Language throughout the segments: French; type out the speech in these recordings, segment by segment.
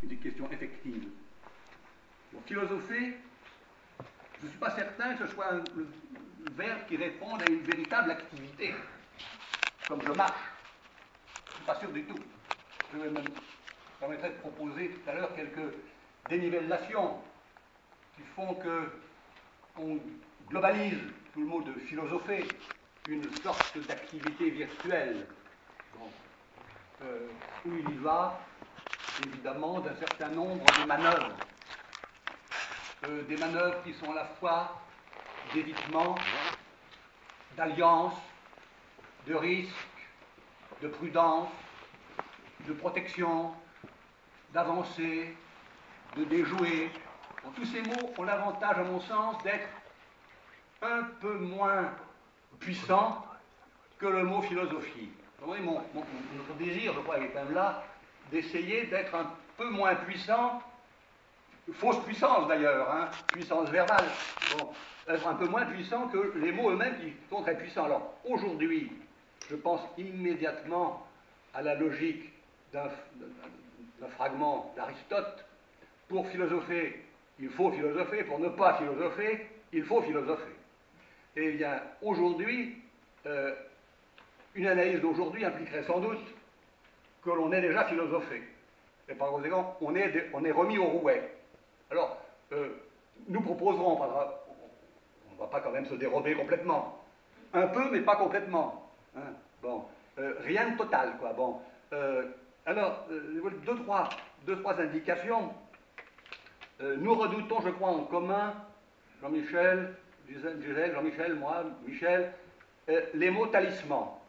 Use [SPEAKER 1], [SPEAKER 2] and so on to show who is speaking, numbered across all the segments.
[SPEAKER 1] des questions effectives. Pour philosopher, je ne suis pas certain que ce soit le verbe qui réponde à une véritable activité, comme je marche. Je ne suis pas sûr du tout. Je vais me permettrai de proposer tout à l'heure quelques dénivellations qui font qu'on globalise tout le mot de philosopher, une sorte d'activité virtuelle. Bon. Où il y va, évidemment, d'un certain nombre de manœuvres. Des manœuvres qui sont à la fois d'évitement, d'alliance, de risque, de prudence, de protection, d'avancée, de déjouer. Bon, tous ces mots ont l'avantage, à mon sens, d'être un peu moins puissants que le mot philosophie. Vous voyez, notre désir, je crois, est quand même là, d'essayer d'être un peu moins puissant, fausse puissance d'ailleurs, hein, puissance verbale, bon, être un peu moins puissant que les mots eux-mêmes qui sont très puissants. Alors, aujourd'hui, je pense immédiatement à la logique d'un fragment d'Aristote. Pour philosopher, il faut philosopher. Pour ne pas philosopher, il faut philosopher. Et bien, aujourd'hui, une analyse d'aujourd'hui impliquerait sans doute que l'on ait déjà philosophé. Et par conséquent, on est remis au rouet. Alors, nous proposerons, on ne va pas quand même se dérober complètement. Un peu, mais pas complètement. Hein, bon, rien de total, quoi. Bon, alors, deux, trois indications. Nous redoutons, je crois, en commun, Jean-Michel, Gisèle, Jean-Michel, moi, Michel, les mots talismans.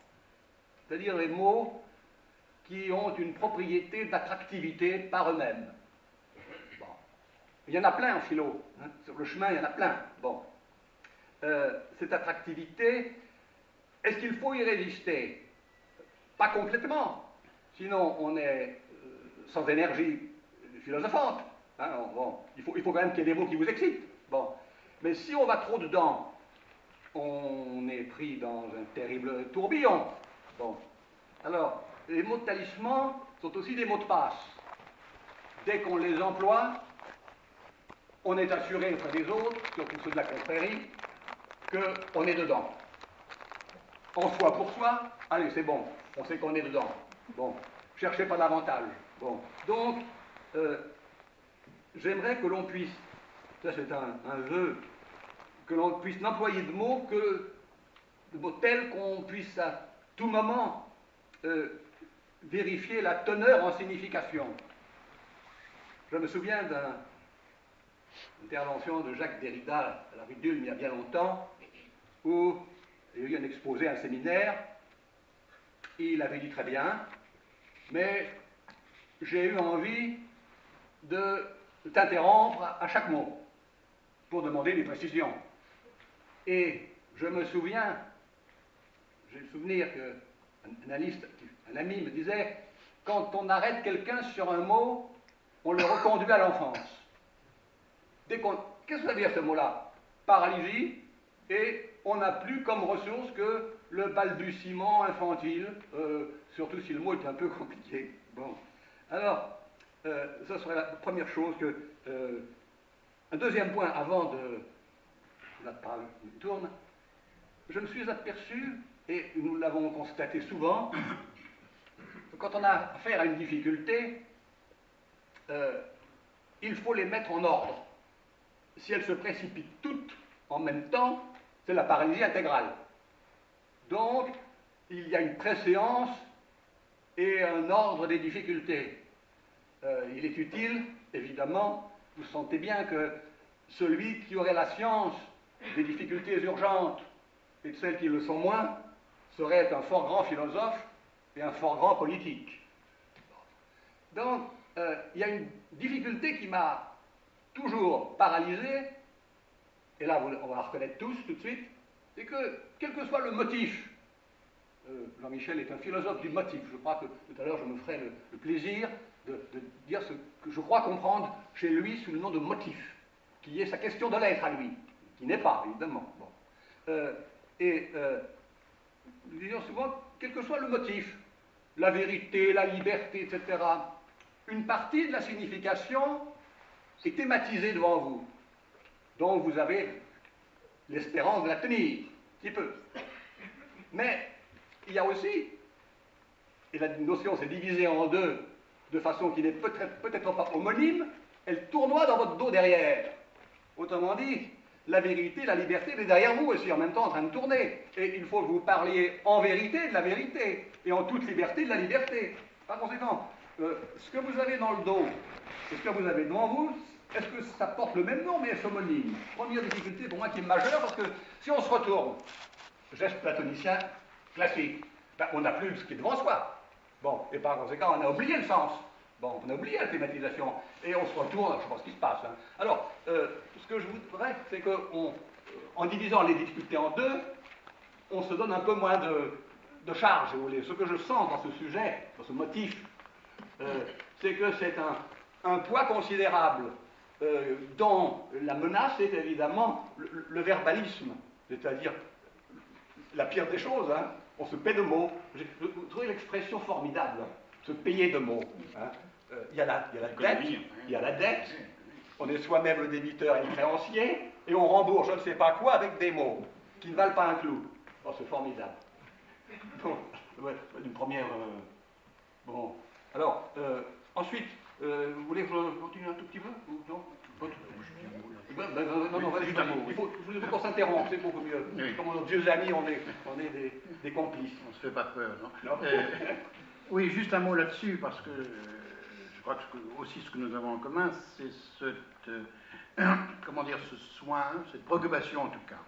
[SPEAKER 1] C'est-à-dire les mots qui ont une propriété d'attractivité par eux-mêmes. Bon. Il y en a plein en philo. Hein. Sur le chemin, il y en a plein. Bon. Cette attractivité, est-ce qu'il faut y résister? Pas complètement. Sinon, on est sans énergie philosophante. Hein, bon. Il faut quand même qu'il y ait des mots qui vous excitent. Bon. Mais si on va trop dedans, on est pris dans un terrible tourbillon. Bon. Alors, les mots de talisman sont aussi des mots de passe. Dès qu'on les emploie, on est assuré auprès des autres, surtout ceux de la confrérie, qu'on est dedans. En soi pour soi, allez, c'est bon, on sait qu'on est dedans. Bon, cherchez pas davantage. Bon, donc, j'aimerais que l'on puisse, ça c'est un vœu, que l'on puisse n'employer de mots tels qu'on puisse à tout moment vérifier la teneur en signification. Je me souviens d'une intervention de Jacques Derrida à la rue d'Ulm il y a bien longtemps, où il y a eu un exposé à un séminaire. Il avait dit très bien, mais j'ai eu envie de t'interrompre à chaque mot pour demander des précisions. Et je me souviens, j'ai le souvenir qu'un ami me disait, quand on arrête quelqu'un sur un mot, on le reconduit à l'enfance. Qu'est-ce que ça veut dire ce mot-là? Paralysie, et on n'a plus comme ressource que le balbutiement infantile, surtout si le mot est un peu compliqué. Bon. Alors, ça serait la première chose un deuxième point avant de... La parole tourne. Je me suis aperçu, et nous l'avons constaté souvent, que quand on a affaire à une difficulté, il faut les mettre en ordre. Si elles se précipitent toutes en même temps, c'est la paralysie intégrale. Donc, il y a une préséance et un ordre des difficultés. Il est utile, évidemment, vous sentez bien que celui qui aurait la science des difficultés urgentes et de celles qui le sont moins serait un fort grand philosophe et un fort grand politique. Donc, il y a une difficulté qui m'a toujours paralysé, et là on va la reconnaître tous tout de suite, c'est que, quel que soit le motif, Jean-Michel est un philosophe du motif, je crois que tout à l'heure je me ferai le plaisir de dire ce que je crois comprendre chez lui sous le nom de motif, qui est sa question de l'être à lui, qui n'est pas, évidemment. Bon. Nous disons souvent, quel que soit le motif, la vérité, la liberté, etc., une partie de la signification est thématisée devant vous. Donc vous avez l'espérance de la tenir, un petit peu. Mais il y a aussi, et la notion s'est divisée en deux de façon qui n'est peut-être pas homonyme, elle tournoie dans votre dos derrière. Autrement dit, la vérité, la liberté, elle est derrière vous aussi, en même temps en train de tourner. Et il faut que vous parliez en vérité de la vérité, et en toute liberté de la liberté. Par conséquent, ce que vous avez dans le dos, et ce que vous avez devant vous, est-ce que ça porte le même nom, mais est-ce homonyme? Première difficulté pour moi qui est majeure, parce que si on se retourne, geste platonicien classique, ben, on n'a plus ce qui est devant soi. Bon, et par conséquent, on a oublié le sens. Bon, on a oublié la thématisation, et on se retourne, je ne sais pas ce qui se passe. Hein. Alors, ce que je voudrais, c'est qu'en divisant les difficultés en deux, on se donne un peu moins de charge, si vous voulez. Ce que je sens dans ce sujet, dans ce motif, c'est que c'est un poids considérable dont la menace est évidemment le verbalisme, c'est-à-dire la pire des choses, hein, on se paie de mots. J'ai trouvé l'expression formidable, hein, se payer de mots. Hein. Il y a la dette, il y a la dette, on est soi-même le débiteur et le créancier, et on rembourse je ne sais pas quoi avec des mots qui ne valent pas un clou. Oh, c'est formidable. Bon, ouais, une première... bon, alors, ensuite, vous voulez que je continue un tout petit peu ou non? Non, juste un mot. Il faut qu'on s'interrompe, c'est beaucoup mieux. Oui. Comme nos vieux amis, on est des complices.
[SPEAKER 2] On ne se fait pas peur, non, oui, juste un mot là-dessus, parce que je crois que aussi ce que nous avons en commun, c'est comment dire, ce soin, cette préoccupation en tout cas.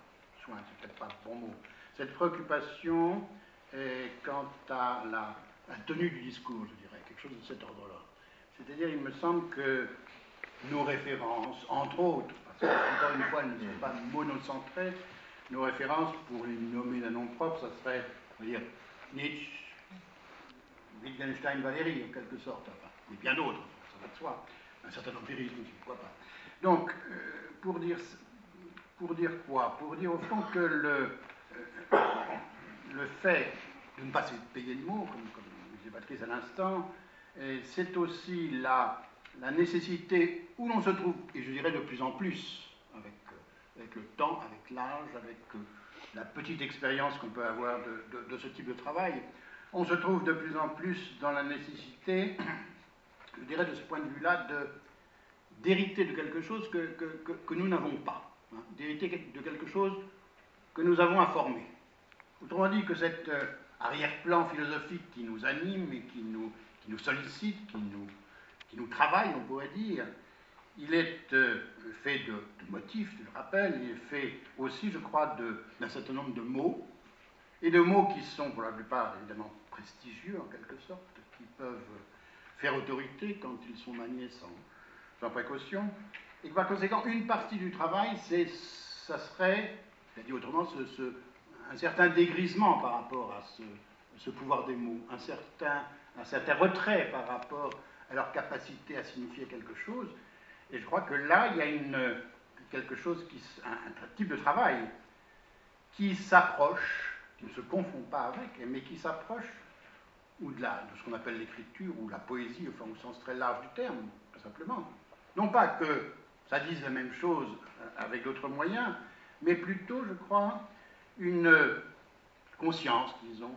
[SPEAKER 2] Soin, c'est peut-être pas le bon mot. Cette préoccupation quant à la tenue du discours, je dirais, quelque chose de cet ordre-là. C'est-à-dire, il me semble que nos références, entre autres, parce qu'encore une fois, elles ne sont pas monocentrées, nos références, pour les nommer d'un nom propre, ça serait, on va dire, Nietzsche, Wittgenstein, Valéry, en quelque sorte, enfin, et bien d'autres, ça va de soi, un certain empirisme aussi, pourquoi pas. Donc, pour dire quoi? Pour dire au fond que le fait de ne pas se payer de mots, comme disait Patrice à l'instant, c'est aussi la nécessité où l'on se trouve, et je dirais de plus en plus, avec le temps, avec l'âge, avec la petite expérience qu'on peut avoir de ce type de travail, on se trouve de plus en plus dans la nécessité, je dirais de ce point de vue-là, d'hériter de quelque chose que nous n'avons pas, hein, d'hériter de quelque chose que nous avons à former. Autrement dit, que cet arrière-plan philosophique qui nous anime et qui nous sollicite, qui nous travaille, on pourrait dire, il est fait de motifs, je le rappelle, il est fait aussi, je crois, d'un certain nombre de mots, et de mots qui sont pour la plupart évidemment prestigieux en quelque sorte, qui peuvent faire autorité quand ils sont maniés sans précaution, et que par conséquent, une partie du travail, ça serait, c'est-à-dire autrement, un certain dégrisement par rapport à ce pouvoir des mots, un certain retrait par rapport à leur capacité à signifier quelque chose. Et je crois que là, il y a quelque chose, un type de travail qui s'approche, qui ne se confond pas avec, mais qui s'approche de ce qu'on appelle l'écriture ou la poésie, enfin, au sens très large du terme, tout simplement. Non pas que ça dise la même chose avec d'autres moyens, mais plutôt, je crois, une conscience, disons,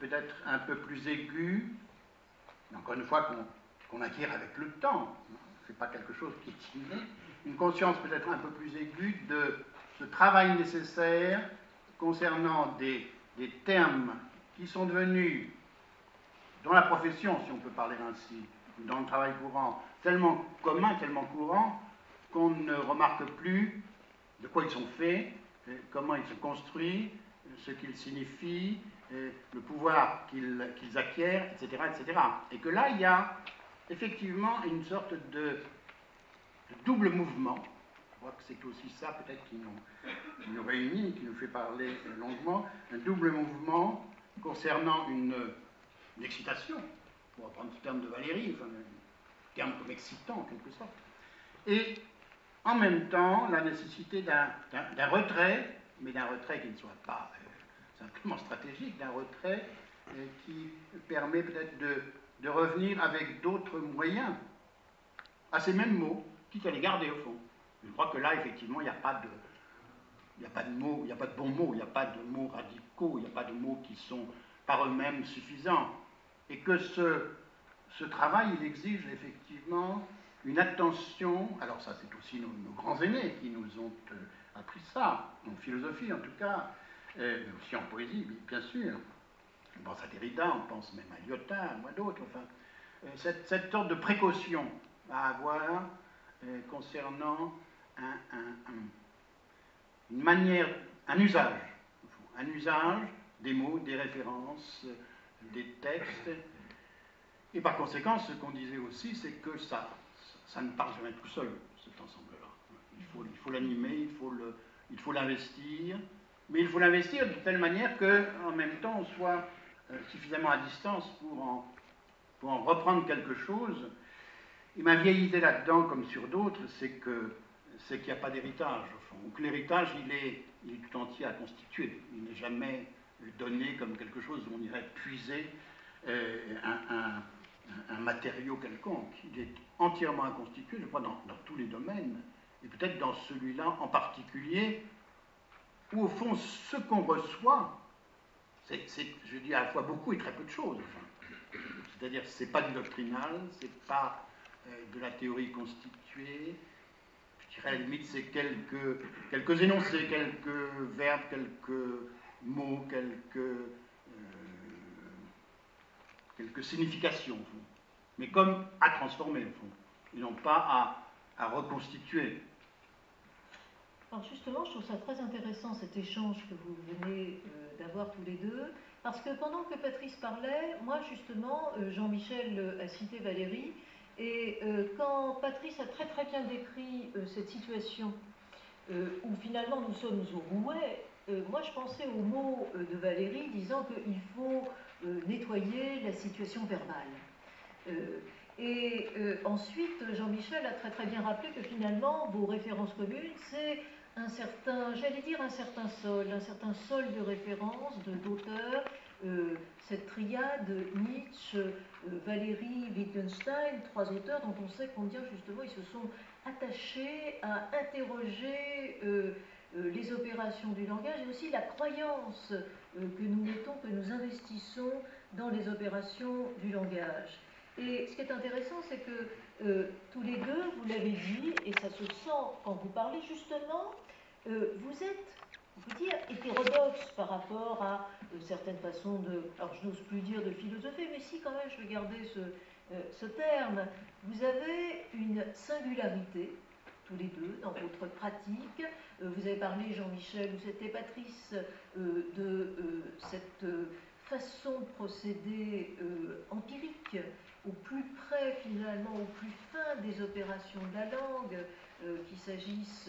[SPEAKER 2] peut-être un peu plus aiguë, encore une fois, qu'on acquiert avec le temps, c'est pas quelque chose qui est inné, une conscience peut-être un peu plus aiguë de ce travail nécessaire concernant des termes qui sont devenus, dans la profession, si on peut parler ainsi, dans le travail courant, tellement communs, tellement courants, qu'on ne remarque plus de quoi ils sont faits, comment ils se construisent, ce qu'ils signifient, le pouvoir qu'ils acquièrent, etc., etc. Et que là, il y a effectivement une sorte de double mouvement. Je crois que c'est aussi ça, peut-être, qui nous réunit, qui nous fait parler longuement, un double mouvement concernant une excitation, pour reprendre ce terme de Valéry, enfin, un terme comme excitant, en quelque sorte, et en même temps, la nécessité d'un retrait, mais d'un retrait qui ne soit pas simplement stratégique, d'un retrait qui permet peut-être de revenir avec d'autres moyens à ces mêmes mots, quitte à les garder au fond. Je crois que là, effectivement, il n'y a pas de mots, il n'y a pas de bons mots, il n'y a pas de mots radicaux, il n'y a pas de mots qui sont par eux-mêmes suffisants. Et que ce travail, il exige effectivement une attention, alors ça c'est aussi nos grands aînés qui nous ont appris ça, en philosophie en tout cas, mais aussi en poésie, bien sûr. On pense à Derrida, on pense même à Lyotard, à moi d'autres, enfin, cette sorte de précaution à avoir concernant une manière, un usage des mots, des références, des textes. Et par conséquent, ce qu'on disait aussi, c'est que ça ne part jamais tout seul, cet ensemble-là. Il faut l'animer, il faut l'investir, mais il faut l'investir de telle manière qu'en même temps, on soit suffisamment à distance pour en reprendre quelque chose. Et ma vieille idée là-dedans, comme sur d'autres, c'est qu'il n'y a pas d'héritage, au fond. Donc l'héritage, il est tout entier à constituer. Il n'est jamais donné comme quelque chose où on irait puiser un matériau quelconque. Il est entièrement à constituer, je crois, dans tous les domaines, et peut-être dans celui-là en particulier, où au fond, ce qu'on reçoit, c'est, je dis, à la fois beaucoup et très peu de choses. Enfin. C'est-à-dire, c'est pas du doctrinal, c'est pas de la théorie constituée. Je dirais, à la limite, c'est quelques énoncés, quelques verbes, quelques mots, quelques significations, au fond. Mais comme à transformer, au fond, et non pas à reconstituer.
[SPEAKER 3] Alors justement, je trouve ça très intéressant cet échange que vous venez d'avoir tous les deux, parce que pendant que Patrice parlait, moi justement, Jean-Michel a cité Valérie, et quand Patrice a très très bien décrit cette situation où finalement nous sommes au rouet, moi je pensais aux mots de Valérie disant qu'il faut nettoyer la situation verbale. Ensuite, Jean-Michel a très très bien rappelé que finalement, vos références communes, c'est un certain sol de références, d'auteurs, cette triade Nietzsche, Valérie, Wittgenstein, 3 auteurs dont on sait combien justement ils se sont attachés à interroger les opérations du langage et aussi la croyance que nous mettons, que nous investissons dans les opérations du langage. Et ce qui est intéressant, c'est que tous les deux, vous l'avez dit, et ça se sent quand vous parlez justement, vous êtes, on peut dire, hétérodoxe par rapport à certaines façons de, alors je n'ose plus dire de philosopher, mais si quand même je vais garder ce terme, vous avez une singularité, tous les deux, dans votre pratique. Vous avez parlé, Jean-Michel, ou c'était Patrice, de cette façon de procéder empirique, au plus près finalement, au plus fin des opérations de la langue, qu'il s'agisse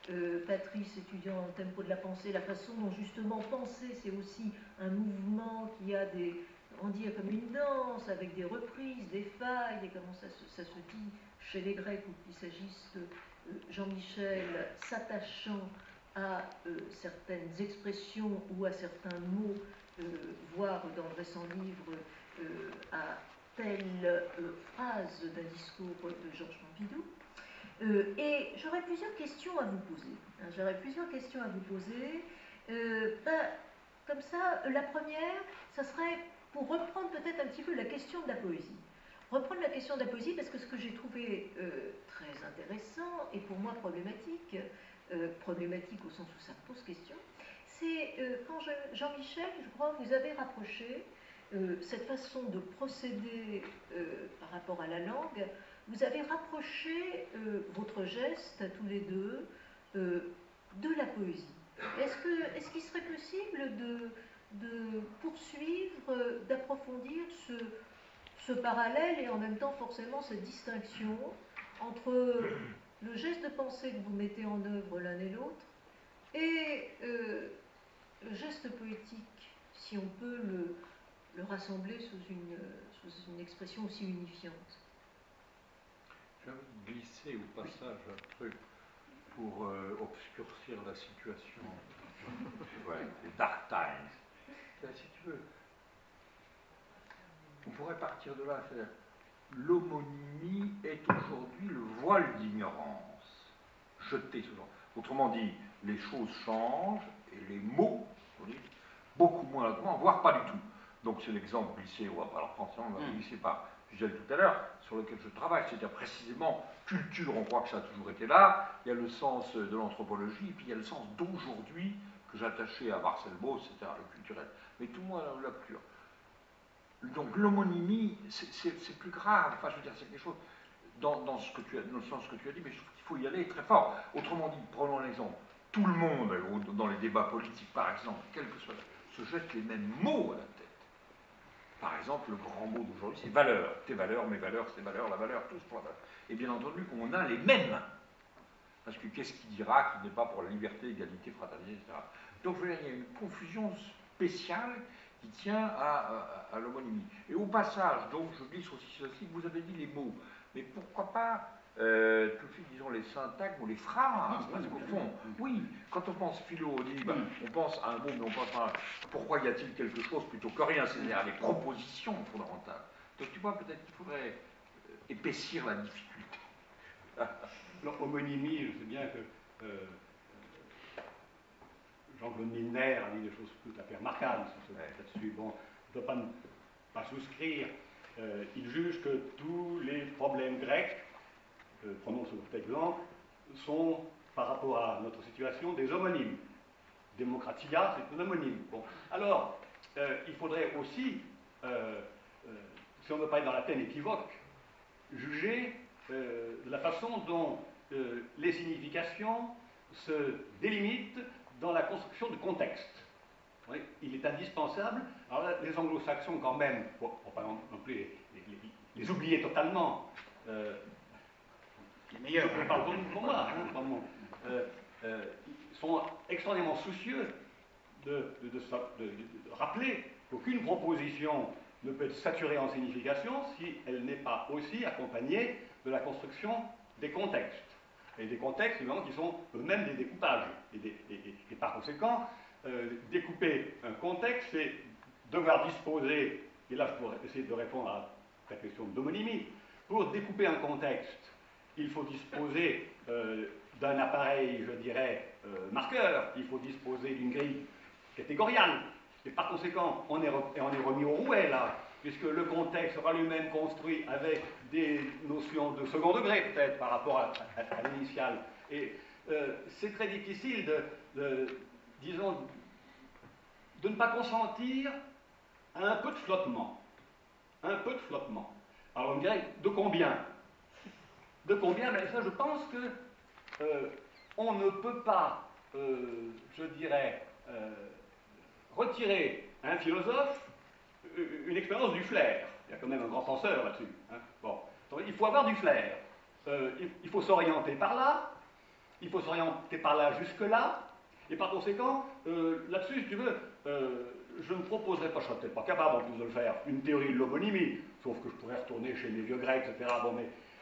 [SPEAKER 3] de Patrice étudiant en tempo de la pensée, la façon dont justement penser c'est aussi un mouvement qui a on dit comme une danse, avec des reprises, des failles, et comment ça se dit chez les Grecs, ou qu'il s'agisse de Jean-Michel s'attachant à certaines expressions ou à certains mots, voire dans le récent livre à telle phrase d'un discours de Georges Pompidou. Et j'aurais plusieurs questions à vous poser. Comme ça, la première, ça serait pour reprendre peut-être un petit peu la question de la poésie. Reprendre la question de la poésie parce que ce que j'ai trouvé très intéressant et pour moi problématique au sens où ça pose question, c'est quand Jean-Michel, je crois, vous avez rapproché cette façon de procéder par rapport à la langue, vous avez rapproché votre geste à tous les deux de la poésie. Est-ce qu'il serait possible de poursuivre, d'approfondir ce parallèle et en même temps forcément cette distinction entre le geste de pensée que vous mettez en œuvre l'un et l'autre et le geste poétique, si on peut le rassembler sous une expression aussi unifiante?
[SPEAKER 4] Je vais glisser au passage un truc pour obscurcir la situation. Ouais, les dark times. Si tu veux, on pourrait partir de là. C'est-à-dire, l'homonymie est aujourd'hui le voile d'ignorance jeté sur. Autrement dit, les choses changent et les mots, beaucoup moins lentement, voire pas du tout. Donc c'est l'exemple glissé, on va pas le reprendre, on va glisser par Gisèle tout à l'heure, sur lequel je travaille, c'est-à-dire précisément culture, on croit que ça a toujours été là, il y a le sens de l'anthropologie, et puis il y a le sens d'aujourd'hui que j'attachais à Marcel Mauss, etc., le culturel. Mais tout le monde l'a plus. Donc l'homonymie, c'est plus grave, enfin je veux dire, c'est quelque chose, dans ce que tu as, dans le sens que tu as dit, mais je trouve qu'il faut y aller très fort. Autrement dit, prenons un exemple, tout le monde, dans les débats politiques par exemple, quel que soit, se jette les mêmes mots à la tête. Par exemple, le grand mot d'aujourd'hui, c'est valeur. Tes valeurs, mes valeurs, ses valeurs, la valeur, tous pour la valeur. Et bien entendu qu'on a les mêmes. Parce que qu'est-ce qui dira qu'il n'est pas pour la liberté, égalité, fraternité, etc. Donc je veux dire, il y a une confusion spéciale qui tient à l'homonymie. Et au passage, donc je glisse aussi ceci, vous avez dit les mots. Mais pourquoi pas tout de suite, disons, les syntagmes ou les phrases, parce qu'au fond, oui, quand on pense philo, on dit, on pense à un mot, mais on pense à pourquoi y a-t-il quelque chose plutôt que rien, c'est-à-dire à des propositions fondamentales. Donc tu vois, peut-être qu'il faudrait épaissir la difficulté.
[SPEAKER 5] Alors, homonymie, je sais bien que Jean-Claude Milner a dit des choses tout à fait remarquables là-dessus. Bon, je ne dois pas souscrire. Il juge que tous les problèmes grecs, prenons cet exemple, sont, par rapport à notre situation, des homonymes. Démocratia, c'est un homonyme. Bon. Alors, il faudrait aussi, si on veut pas être dans la peine équivoque, juger de la façon dont les significations se délimitent dans la construction de contexte. Oui, il est indispensable. Alors là, les anglo-saxons, quand même, pour pas non plus les oublier totalement, les meilleurs, je parle pour moi, sont extrêmement soucieux de rappeler qu'aucune proposition ne peut être saturée en signification si elle n'est pas aussi accompagnée de la construction des contextes. Et des contextes, évidemment, qui sont eux-mêmes des découpages. Et par conséquent, découper un contexte, c'est devoir disposer, et là je pourrais essayer de répondre à ta question d'homonymie, pour découper un contexte, il faut disposer d'un appareil, je dirais, marqueur, il faut disposer d'une grille catégoriale. Et par conséquent, on est remis au rouet là, puisque le contexte sera lui-même construit avec des notions de second degré, peut-être, par rapport à l'initial. Et c'est très difficile disons, de ne pas consentir à un peu de flottement. Un peu de flottement. Alors on dirait, de combien? De combien? Ben ça, je pense que on ne peut pas, je dirais, retirer à un philosophe une expérience du flair. Il y a quand même un grand penseur là-dessus. Hein. Bon. Donc, il faut avoir du flair. Il faut s'orienter par là, il faut s'orienter par là jusque-là, et par conséquent, là-dessus, si tu veux, je ne proposerai pas, je ne serais peut-être pas capable en plus de le faire, une théorie de l'homonymie, sauf que je pourrais retourner chez mes vieux grecs, etc. Bon,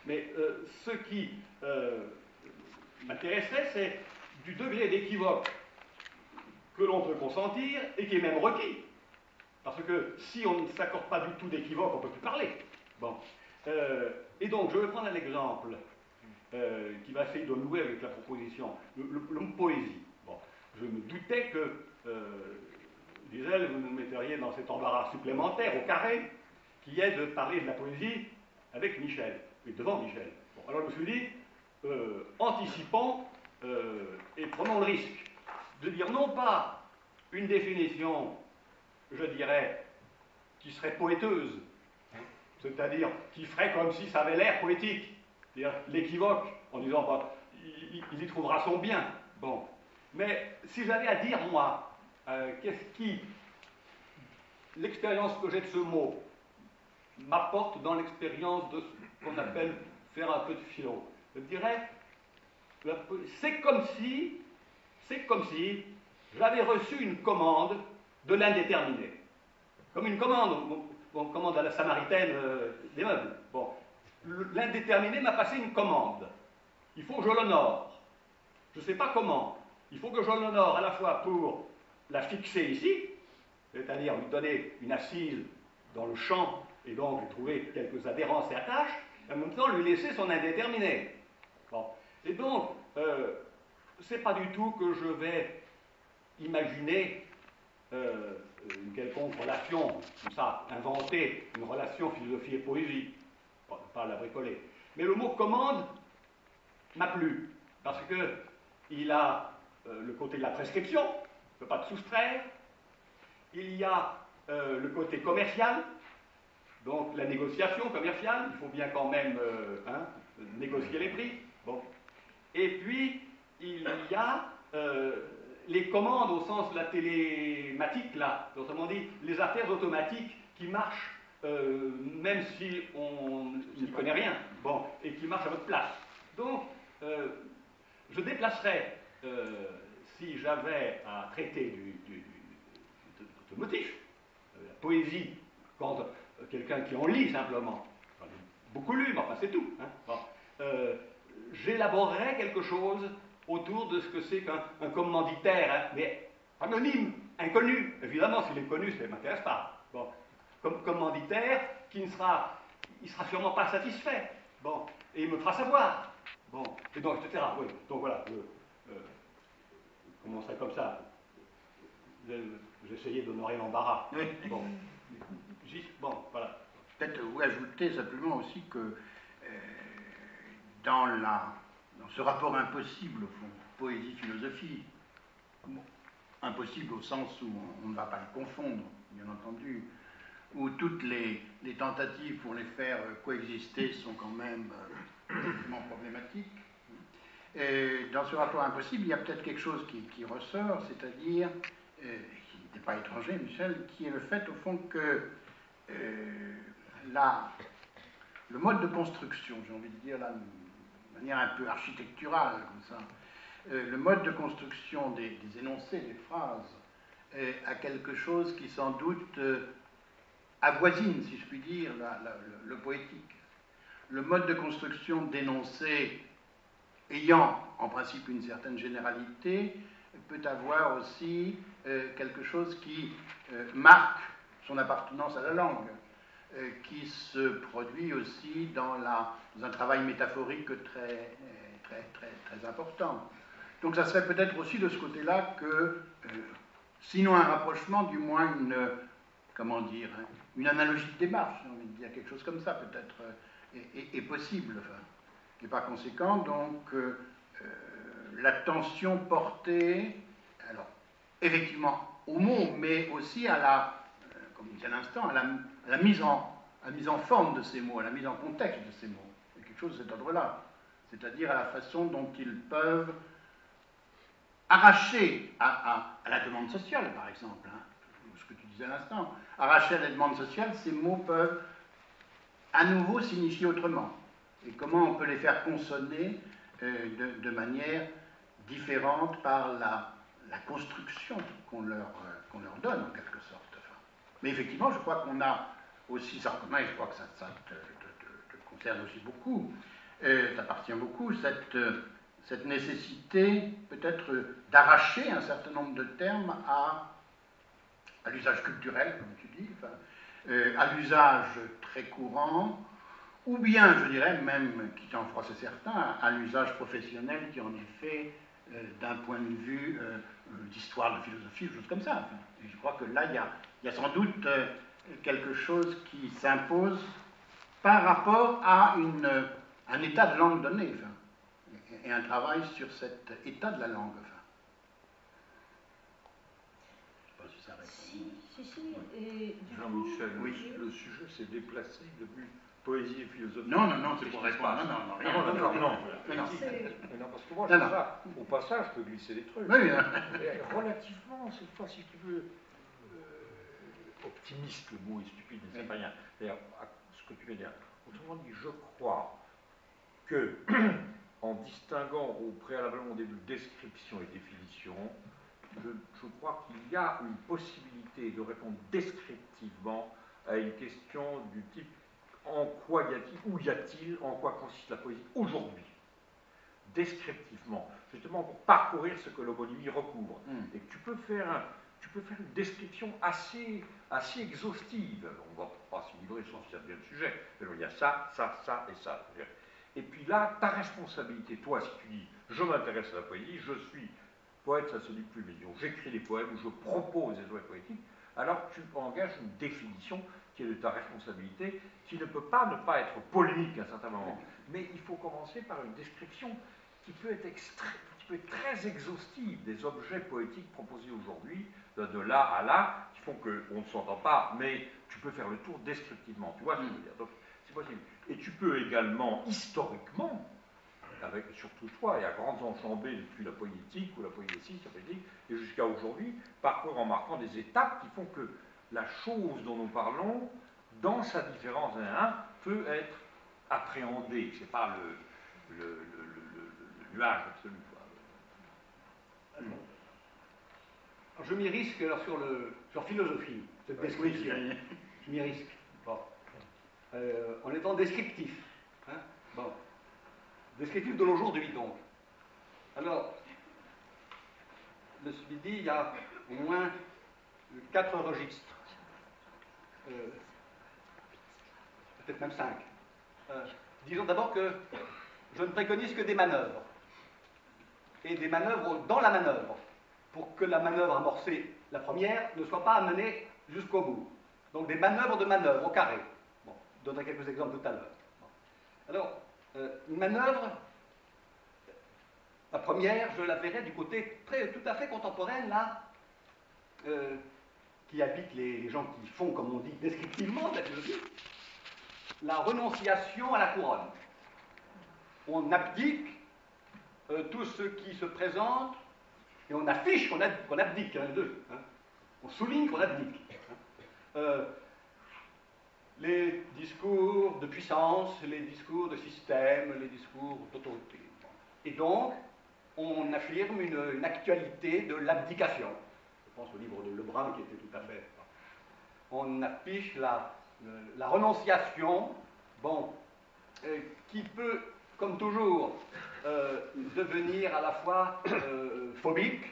[SPEAKER 5] mais ce qui m'intéresserait, c'est du degré d'équivoque que l'on peut consentir et qui est même requis. Parce que si on ne s'accorde pas du tout d'équivoque, on ne peut plus parler. Bon. Et donc, je vais prendre un exemple qui va essayer de nouer avec la proposition, le mot poésie. Bon. Je me doutais que, Gisèle, vous nous metteriez dans cet embarras supplémentaire au carré, qui est de parler de la poésie avec Michel, et devant Michel. Bon, alors je me suis dit, anticipons et prenons le risque de dire non pas une définition, je dirais, qui serait poéteuse, c'est-à-dire qui ferait comme si ça avait l'air poétique, c'est-à-dire l'équivoque, en disant, bah, il y trouvera son bien. Bon. Mais si j'avais à dire, moi, qu'est-ce qui, l'expérience que j'ai de ce mot, m'apporte dans l'expérience de ce qu'on appelle faire un peu de philo, je dirais, c'est comme si j'avais reçu une commande de l'indéterminé. Comme une commande, on commande à la samaritaine des meubles. Bon, l'indéterminé m'a passé une commande. Il faut que je l'honore. Je ne sais pas comment. Il faut que je l'honore à la fois pour la fixer ici, c'est-à-dire lui donner une assise dans le champ et donc lui trouver quelques adhérences et attaches, et en même temps lui laisser son indéterminé. Bon. Et donc, c'est pas du tout que je vais imaginer une quelconque relation, comme ça, inventer une relation philosophie et poésie, pas la bricoler. Mais le mot commande m'a plu, parce que il a le côté de la prescription, on ne peut pas te soustraire, il y a le côté commercial, donc la négociation commerciale, il faut bien quand même négocier les prix. Bon. Et puis, il y a les commandes au sens de la télématique, là, autrement dit, les affaires automatiques qui marchent, même si on n'y connaît rien, bon, et qui marchent à votre place. Donc, je déplacerais, si j'avais à traiter de motif, la poésie, quand quelqu'un qui en lit simplement, j'en ai beaucoup lu, mais enfin c'est tout, hein, bon, j'élaborerais quelque chose autour de ce que c'est qu'un commanditaire, hein, mais anonyme, inconnu. Évidemment, s'il est connu, ça ne m'intéresse pas. Bon, comme commanditaire, il sera sûrement pas satisfait. Bon, et il me fera savoir. Bon, et donc, etc. Oui, donc voilà, commencerait comme ça. J'essayais d'honorer l'embarras.
[SPEAKER 2] Oui.
[SPEAKER 5] Bon, bon, voilà.
[SPEAKER 2] Peut-être vous ajouter simplement aussi que dans ce rapport impossible, au fond, poésie-philosophie, impossible au sens où on ne va pas le confondre, bien entendu, où toutes les tentatives pour les faire coexister sont quand même effectivement problématiques. Et dans ce rapport impossible, il y a peut-être quelque chose qui ressort, c'est-à-dire, qui n'était pas étranger, Michel, qui est le fait, au fond, que le mode de construction, j'ai envie de dire là, de manière un peu architecturale, comme ça, le mode de construction des énoncés, des phrases, a quelque chose qui sans doute avoisine, si je puis dire, le poétique. Le mode de construction d'énoncés ayant en principe une certaine généralité peut avoir aussi quelque chose qui marque son appartenance à la langue, qui se produit aussi dans un travail métaphorique très important. Donc ça serait peut-être aussi de ce côté-là que, sinon un rapprochement, du moins une analogie de démarche, j'ai envie de dire, quelque chose comme ça peut-être est possible. Enfin. Et par conséquent, donc, l'attention portée, alors, effectivement, aux mots, mais aussi comme je disais à l'instant, à la mise en forme de ces mots, à la mise en contexte de ces mots. Il y a quelque chose de cet ordre-là. C'est-à-dire à la façon dont ils peuvent arracher à la demande sociale, par exemple, hein, ce que tu disais à l'instant, arracher à la demande sociale, ces mots peuvent à nouveau signifier autrement. Et comment on peut les faire consonner de manière différente par la construction qu'on leur donne, en quelque sorte. Enfin. Mais effectivement, je crois qu'on a aussi ça en commun, et je crois que ça te concerne aussi beaucoup, t'appartient beaucoup, cette nécessité peut-être d'arracher un certain nombre de termes à l'usage culturel, comme tu dis, enfin, à l'usage très courant, ou bien, je dirais, même, qui en froisse certains, à l'usage professionnel qui en est fait d'un point de vue d'histoire, de philosophie, des choses comme ça. Enfin. Et je crois que là, il y a sans doute quelque chose qui s'impose par rapport à un état de langue donné, enfin, et un travail sur cet état de la langue. Enfin. Je ne sais pas si ça répond.
[SPEAKER 3] Si. Et
[SPEAKER 4] Jean-Michel,
[SPEAKER 2] oui.
[SPEAKER 4] Le sujet s'est déplacé depuis poésie et philosophie.
[SPEAKER 2] Non, c'est pour répondre. Non.
[SPEAKER 4] Parce que moi, je fais ça. Au passage, je peux glisser des trucs.
[SPEAKER 2] Oui,
[SPEAKER 4] relativement, cette fois, si tu veux, optimiste, le mot est stupide, mais c'est pas rien. D'ailleurs, ce que tu veux dire. Autrement dit, je crois que, en distinguant au préalablement au début description et définition, je crois qu'il y a une possibilité de répondre descriptivement à une question du type en quoi y a-t-il, où y a-t-il, en quoi consiste la poésie aujourd'hui, descriptivement, justement pour parcourir ce que l'homonymie recouvre. Et que tu peux faire tu peux faire une description assez exhaustive. On ne va pas s'y livrer sans faire bien le sujet. Mais il y a ça, ça, ça et ça. Et puis là, ta responsabilité, toi, si tu dis je m'intéresse à la poésie, je suis poète, ça se dit plus, mais disons, j'écris des poèmes, je propose des œuvres poétiques, alors tu engages une définition qui est de ta responsabilité, qui ne peut pas ne pas être polémique à un certain moment. Mais il faut commencer par une description qui peut être très exhaustive des objets poétiques proposés aujourd'hui, de là à là, qui font qu'on ne s'entend pas, mais tu peux faire le tour descriptivement. Tu vois ce que je veux dire? Donc, c'est possible. Et tu peux également, historiquement, avec surtout toi, et à grandes enjambées depuis la poétique ou la poésie, et jusqu'à aujourd'hui, parcourir en marquant des étapes qui font que la chose dont nous parlons, dans sa différence d'un à un, peut être appréhendée. C'est pas le nuage absolu.
[SPEAKER 5] Alors, je m'y risque alors sur philosophie, cette description. Je m'y risque. Bon. En étant descriptif. Hein, bon. Descriptif de nos jours de donc. Alors, je me suis dit, il y a au moins 4 registres. Peut-être même 5. Disons d'abord que je ne préconise que des manœuvres. Et des manœuvres dans la manœuvre, pour que la manœuvre amorcée, la première, ne soit pas amenée jusqu'au bout. Donc des manœuvres de manœuvre, au carré. Bon, je donnerai quelques exemples tout à l'heure. Bon. Alors, une manœuvre, la première, je la verrai du côté tout à fait contemporain, là, qui habite les gens qui font, comme on dit, descriptivement de la philosophie, la renonciation à la couronne. On abdique tout ce qui se présente, et on affiche qu'on abdique, les deux. Hein. On souligne qu'on abdique. Hein. Les discours de puissance, les discours de système, les discours d'autorité. Et donc, on affirme une actualité de l'abdication. Je pense au livre de Lebrun qui était tout à fait... On affiche la renonciation, bon, qui peut, comme toujours, devenir à la fois phobique.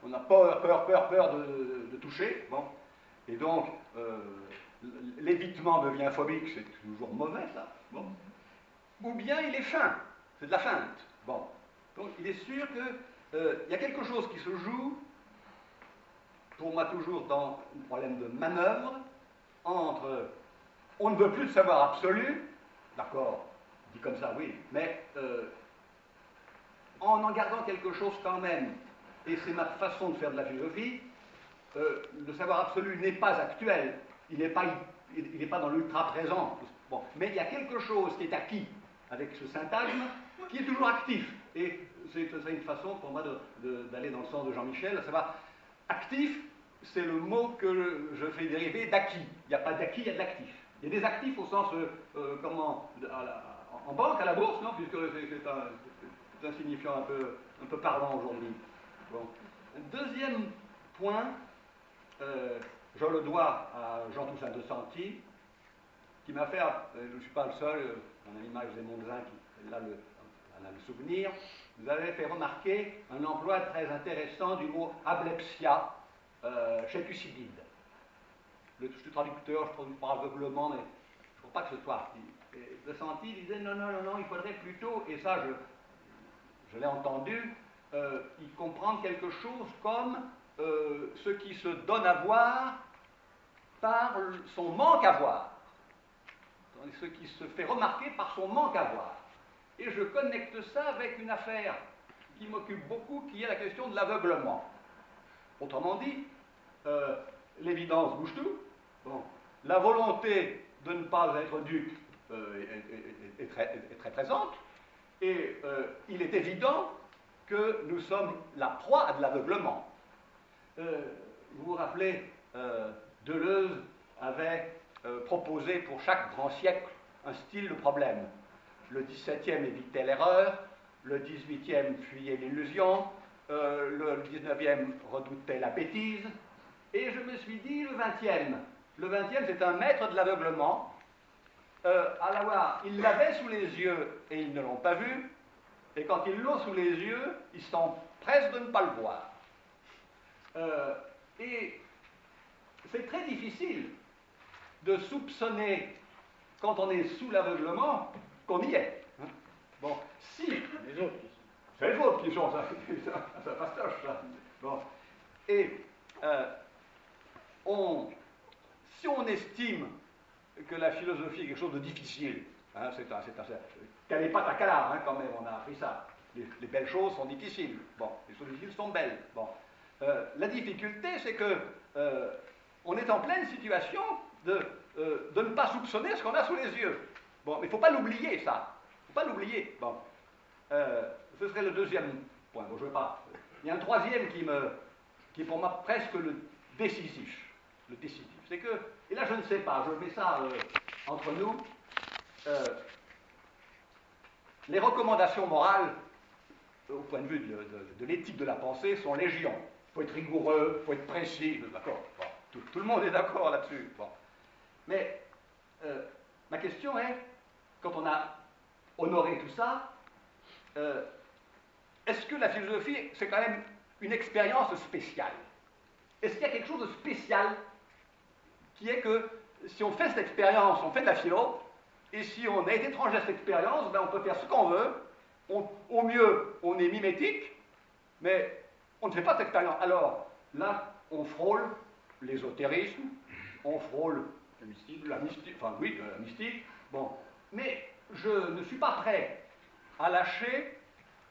[SPEAKER 5] On a peur de toucher, bon. Et donc, l'évitement devient phobique, c'est toujours mauvais, ça. Bon. Ou bien il est fin, c'est de la feinte. Bon. Donc, il est sûr qu'il y a quelque chose qui se joue, pour moi toujours dans le problème de manœuvre, entre on ne veut plus de savoir absolu, d'accord, dit comme ça, oui, mais en gardant quelque chose quand même, et c'est ma façon de faire de la philosophie, le savoir absolu n'est pas actuel, il n'est pas dans l'ultra-présent, bon, mais il y a quelque chose qui est acquis avec ce syntagme, qui est toujours actif, et c'est une façon pour moi d'aller dans le sens de Jean-Michel, à savoir, actif, c'est le mot que je fais dériver d'acquis. Il n'y a pas d'acquis, il y a de l'actif. Il y a des actifs au sens, en banque, à la bourse, non, puisque c'est un signifiant un peu parlant aujourd'hui. Bon. Un deuxième point, je le dois à Jean Toussaint de Santi, qui m'a fait, je ne suis pas le seul, mon ami Max Desmondzin qui là en a le souvenir, vous avez fait remarquer un emploi très intéressant du mot ablepsia chez Thucydide. Je suis traducteur, je traduis par aveuglement, mais je ne crois pas que ce soit. De Santi disait non, il faudrait plutôt, et ça je l'ai entendu, y comprendre quelque chose comme ce qui se donne à voir par son manque à voir. Ce qui se fait remarquer par son manque à voir. Et je connecte ça avec une affaire qui m'occupe beaucoup, qui est la question de l'aveuglement. Autrement dit, l'évidence bouge tout. Bon. La volonté de ne pas être dupe est très présente, et il est évident que nous sommes la proie de l'aveuglement. Vous vous rappelez, Deleuze avait proposé pour chaque grand siècle un style de problème. Le XVIIe évitait l'erreur, le XVIIIe fuyait l'illusion, le XIXe redoutait la bêtise, et je me suis dit le XXe c'est un maître de l'aveuglement. Ils l'avaient sous les yeux et ils ne l'ont pas vu, et quand ils l'ont sous les yeux, ils s'empressent de ne pas le voir.
[SPEAKER 1] Et c'est très difficile de soupçonner, quand on est sous l'aveuglement, qu'on y est. Hein. Bon, si.
[SPEAKER 2] Les autres qui sont.
[SPEAKER 1] C'est les autres qui sont, ça pastoche, ça. Bon. Et si on estime que la philosophie est quelque chose de difficile, hein, qu'elle n'est pas ta calard, hein, quand même, on a appris ça. Les belles choses sont difficiles. Bon, les choses difficiles sont belles. Bon. La difficulté, c'est que on est en pleine situation de ne pas soupçonner ce qu'on a sous les yeux. Bon, mais il ne faut pas l'oublier, ça. Il ne faut pas l'oublier. Bon. Ce serait le deuxième point. Bon, je ne veux pas. Il y a un troisième qui est pour moi presque le décisif. Le décisif. C'est que, et là je ne sais pas, je mets ça entre nous, les recommandations morales, au point de vue de l'éthique de la pensée, sont légion. Il faut être rigoureux, il faut être précis, d'accord. Bon, tout le monde est d'accord là-dessus. Bon. Mais ma question est, quand on a honoré tout ça, est-ce que la philosophie, c'est quand même une expérience spéciale? Est-ce qu'il y a quelque chose de spécial qui est que si on fait cette expérience, on fait de la philo, et si on est étranger à cette expérience, ben on peut faire ce qu'on veut, au mieux on est mimétique, mais on ne fait pas cette expérience. Alors là, on frôle l'ésotérisme, on frôle la mystique, enfin oui, la mystique, bon, mais je ne suis pas prêt à lâcher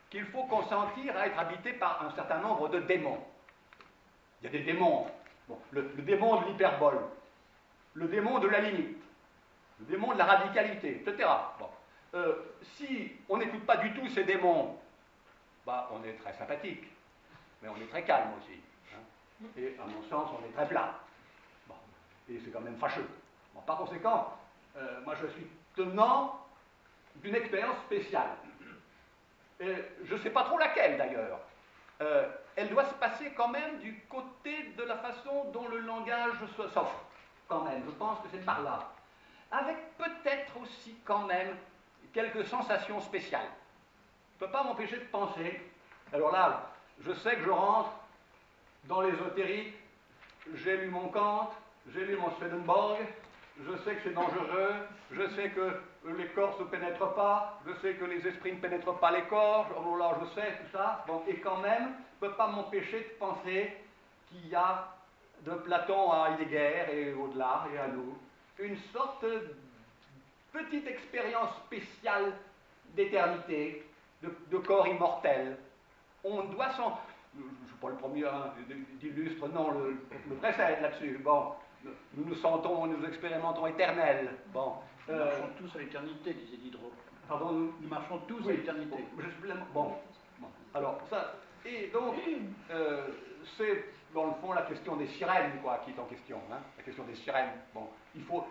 [SPEAKER 1] qu'il faut consentir à être habité par un certain nombre de démons. Il y a des démons. Bon, le démon de l'hyperbole, le démon de la limite, le démon de la radicalité, etc. Bon. Si on n'écoute pas du tout ces démons, bah, on est très sympathique, mais on est très calme aussi. Hein. Et à mon sens, on est très plat. Bon. Et c'est quand même fâcheux. Bon, par conséquent, moi je suis tenant d'une expérience spéciale. Je ne sais pas trop laquelle d'ailleurs. Elle doit se passer quand même du côté de la façon dont le langage s'offre, quand même. Je pense que c'est par là. Avec peut-être aussi quand même quelques sensations spéciales. Je ne peux pas m'empêcher de penser. Alors là, je sais que je rentre dans l'ésotérique, j'ai lu mon Kant, j'ai lu mon Swedenborg, je sais que c'est dangereux, je sais que les corps ne se pénètrent pas, je sais que les esprits ne pénètrent pas les corps, oh là, je sais tout ça, bon, et quand même, je ne peux pas m'empêcher de penser qu'il y a de Platon à Heidegger et au-delà, et à nous, une sorte de petite expérience spéciale d'éternité, de corps immortel. On doit s'en... Je ne suis pas le premier d'illustre, non, le précède là-dessus. Bon, nous nous sentons, nous expérimentons éternels. Bon,
[SPEAKER 2] nous marchons tous à l'éternité, disait Diderot.
[SPEAKER 1] Pardon,
[SPEAKER 2] nous marchons tous à l'éternité.
[SPEAKER 1] Bon, alors ça, et donc, c'est dans le fond la question des sirènes, quoi, qui est en question. Hein, la question des sirènes. Bon, il faut,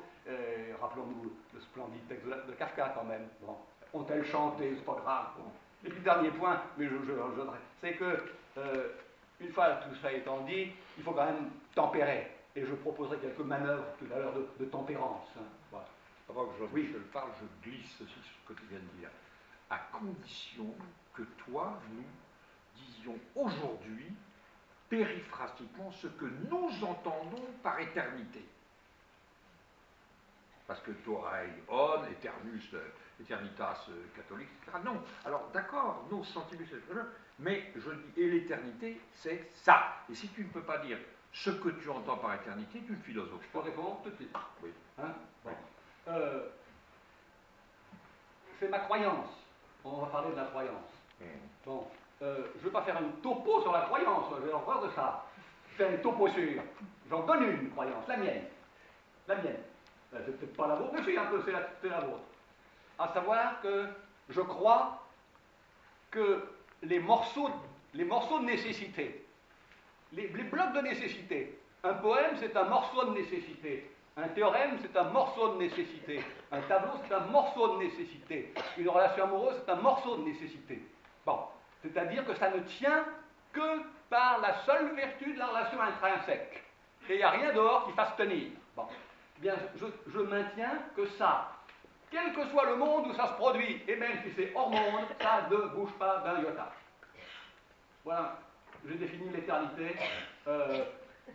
[SPEAKER 1] rappelons-nous le splendide texte de Kafka quand même. Bon, ont-elles chanté, c'est pas grave. Bon. Et puis le dernier point, mais c'est que une fois tout ça étant dit, il faut quand même tempérer. Et je proposerai quelques manœuvres tout à l'heure de tempérance. Hein. Voilà.
[SPEAKER 4] Avant que Jean-Michel parle, je glisse aussi sur ce que tu viens de dire. À condition que toi, nous disions aujourd'hui, périphrastiquement, ce que nous entendons par éternité. Parce que Thorae, on, eternus, eternitas, catholique, etc. Non. Alors, d'accord, nos sentiments, mais je dis, et l'éternité, c'est ça. Et si tu ne peux pas dire ce que tu entends par éternité, tu ne philosophes pas.
[SPEAKER 1] Je peux répondre tout de suite.
[SPEAKER 4] Oui.
[SPEAKER 1] Hein, bon. C'est ma croyance. On va parler de la croyance. Bon. Je ne veux pas faire un topo sur la croyance, j'ai horreur de ça. Faire un topo sur. J'en donne une croyance, la mienne. La mienne. C'est peut-être pas la vôtre, mais c'est un peu, c'est la vôtre. À savoir que je crois que les morceaux de nécessité, les blocs de nécessité, un poème c'est un morceau de nécessité, un théorème c'est un morceau de nécessité, un tableau c'est un morceau de nécessité, une relation amoureuse c'est un morceau de nécessité. Bon, c'est-à-dire que ça ne tient que par la seule vertu de la relation intrinsèque. Et il n'y a rien dehors qui fasse tenir. Bon. Bien, je maintiens que ça, quel que soit le monde où ça se produit, et même si c'est hors monde, ça ne bouge pas d'un iota. Voilà
[SPEAKER 5] j'ai défini l'éternité.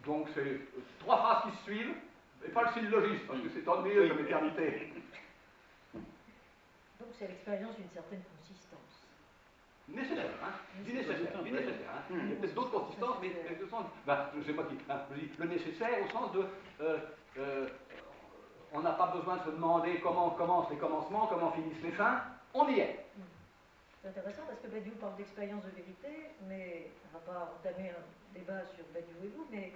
[SPEAKER 5] Donc c'est 3 phrases qui se suivent, et pas le syllogisme, parce que c'est ennuyeux comme éternité.
[SPEAKER 3] Donc c'est l'expérience d'une certaine consistance.
[SPEAKER 5] Nécessaire, hein. Je dis nécessaire, je dis nécessaire. Hein. Il y a peut-être d'autres consistances, mais le sens. C'est moi qui. Je dis le nécessaire au sens de. On n'a pas besoin de se demander comment commencent les commencements, comment finissent les fins. On y est.
[SPEAKER 3] C'est intéressant parce que Badiou parle d'expérience de vérité, mais on ne va pas entamer un débat sur Badiou et vous, mais.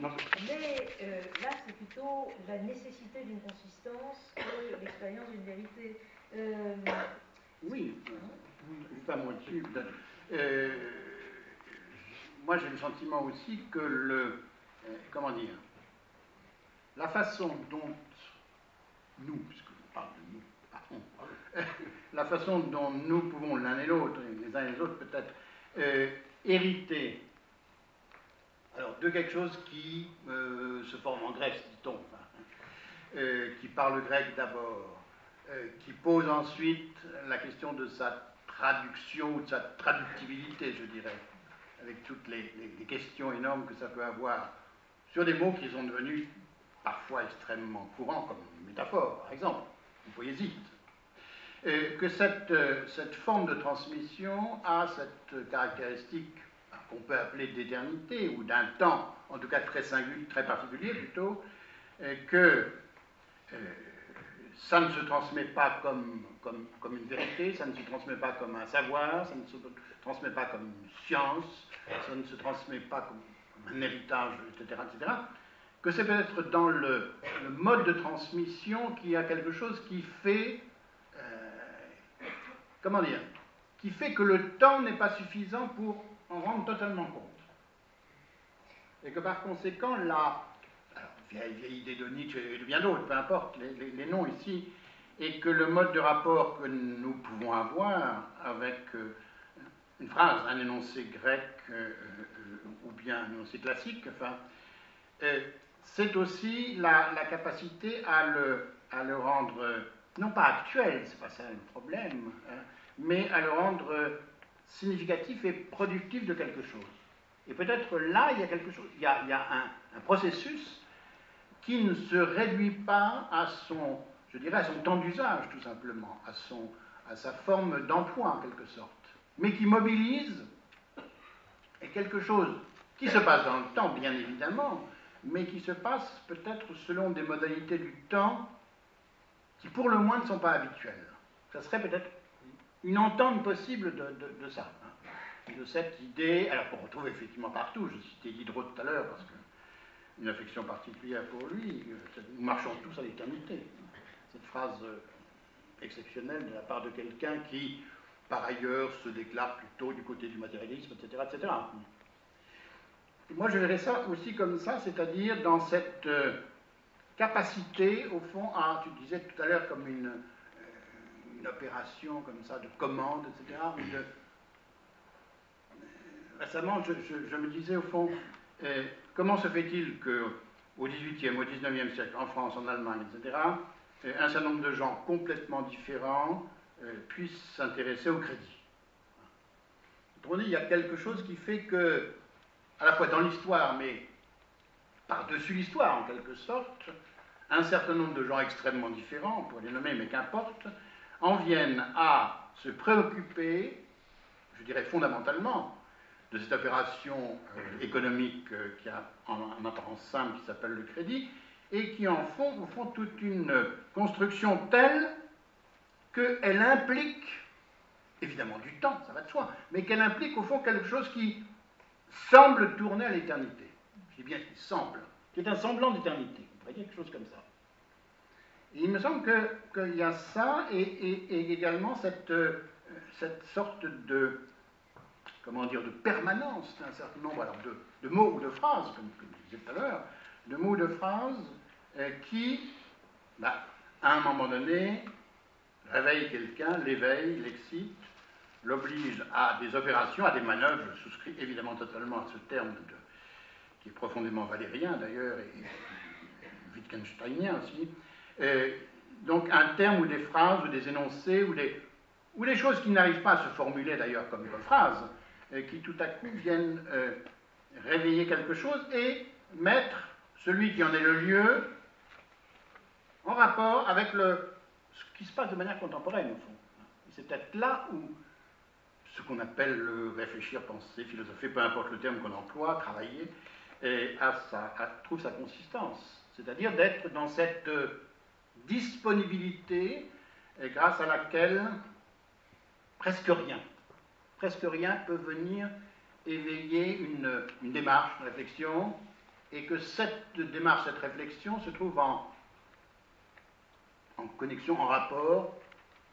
[SPEAKER 3] Là, c'est plutôt la nécessité d'une consistance que l'expérience d'une vérité.
[SPEAKER 2] Oui, juste un mot dessus. Moi, j'ai le sentiment aussi que comment dire, la façon dont nous, puisque je parle de nous, pas on, la façon dont nous pouvons l'un et l'autre, les uns et les autres peut-être, hériter alors de quelque chose qui se forme en Grèce, dit-on, qui parle grec d'abord, qui pose ensuite la question de sa traduction ou de sa traductibilité, je dirais, avec toutes les questions énormes que ça peut avoir sur des mots qui sont devenus parfois extrêmement courants, comme une métaphore, par exemple, une poésie. Que cette forme de transmission a cette caractéristique qu'on peut appeler d'éternité, ou d'un temps, en tout cas très singulier, très particulier plutôt, que ça ne se transmet pas comme une vérité, ça ne se transmet pas comme un savoir, ça ne se transmet pas comme une science, ça ne se transmet pas comme un héritage, etc., etc., que c'est peut-être dans le mode de transmission qu'il y a quelque chose qui fait, comment dire, qui fait que le temps n'est pas suffisant pour en rendre totalement compte. Et que par conséquent, vieille idée de Nietzsche et de bien d'autres, peu importe les noms ici, et que le mode de rapport que nous pouvons avoir avec une phrase, un énoncé grec ou bien un énoncé classique, enfin, c'est aussi la capacité à le rendre, non pas actuel, c'est pas ça le problème, hein, mais à le rendre significatif et productif de quelque chose. Et peut-être là, il y a quelque chose, il y a un processus qui ne se réduit pas à son, je dirais, à son temps d'usage, tout simplement, à sa forme d'emploi, en quelque sorte, mais qui mobilise quelque chose qui se passe dans le temps, bien évidemment, mais qui se passe peut-être selon des modalités du temps qui, pour le moins, ne sont pas habituelles. Ça serait peut-être une entente possible de ça, hein, de cette idée, alors qu'on retrouve effectivement partout, je citais Diderot tout à l'heure, parce que une affection particulière pour lui, nous marchons tous à l'éternité. Cette phrase exceptionnelle de la part de quelqu'un qui, par ailleurs, se déclare plutôt du côté du matérialisme, etc., etc. Et moi, je verrais ça aussi comme ça, c'est-à-dire dans cette capacité, au fond, à, tu disais tout à l'heure, comme une opération comme ça de commande, etc. Récemment, je me disais, au fond, comment se fait-il qu'au XVIIIe, au XIXe siècle, en France, en Allemagne, etc., un certain nombre de gens complètement différents puissent s'intéresser au crédit. Autrement dit, il y a quelque chose qui fait que, à la fois dans l'histoire, mais par-dessus l'histoire, en quelque sorte, un certain nombre de gens extrêmement différents, on pourrait les nommer, mais qu'importe, en viennent à se préoccuper, je dirais fondamentalement, de cette opération économique qui a en apparence simple qui s'appelle le crédit, et qui en font, au fond, toute une construction telle qu'elle implique, évidemment du temps, ça va de soi, mais qu'elle implique au fond quelque chose qui semble tourner à l'éternité. Je dis bien qui semble, qui est un semblant d'éternité, on pourrait dire quelque chose comme ça. Et il me semble qu'il y a ça, et également cette sorte de, comment dire, de permanence d'un certain nombre alors de mots ou de phrases, comme je disais tout à l'heure, de mots ou de phrases qui, à un moment donné, réveillent quelqu'un, l'éveillent, l'excitent, l'obligent à des opérations, à des manœuvres. Je souscris évidemment totalement à ce terme qui est profondément valérien d'ailleurs, et wittgensteinien aussi. Donc un terme ou des phrases ou des énoncés ou des ou les choses qui n'arrivent pas à se formuler d'ailleurs comme phrase, qui tout à coup viennent réveiller quelque chose et mettre celui qui en est le lieu en rapport avec ce qui se passe de manière contemporaine, au fond. Et c'est peut-être là où ce qu'on appelle le réfléchir, penser, philosopher, peu importe le terme qu'on emploie, travailler, trouve sa consistance. C'est-à-dire d'être dans cette disponibilité grâce à laquelle presque rien peut venir éveiller une démarche, une réflexion, et que cette démarche, cette réflexion se trouve en connexion, en rapport,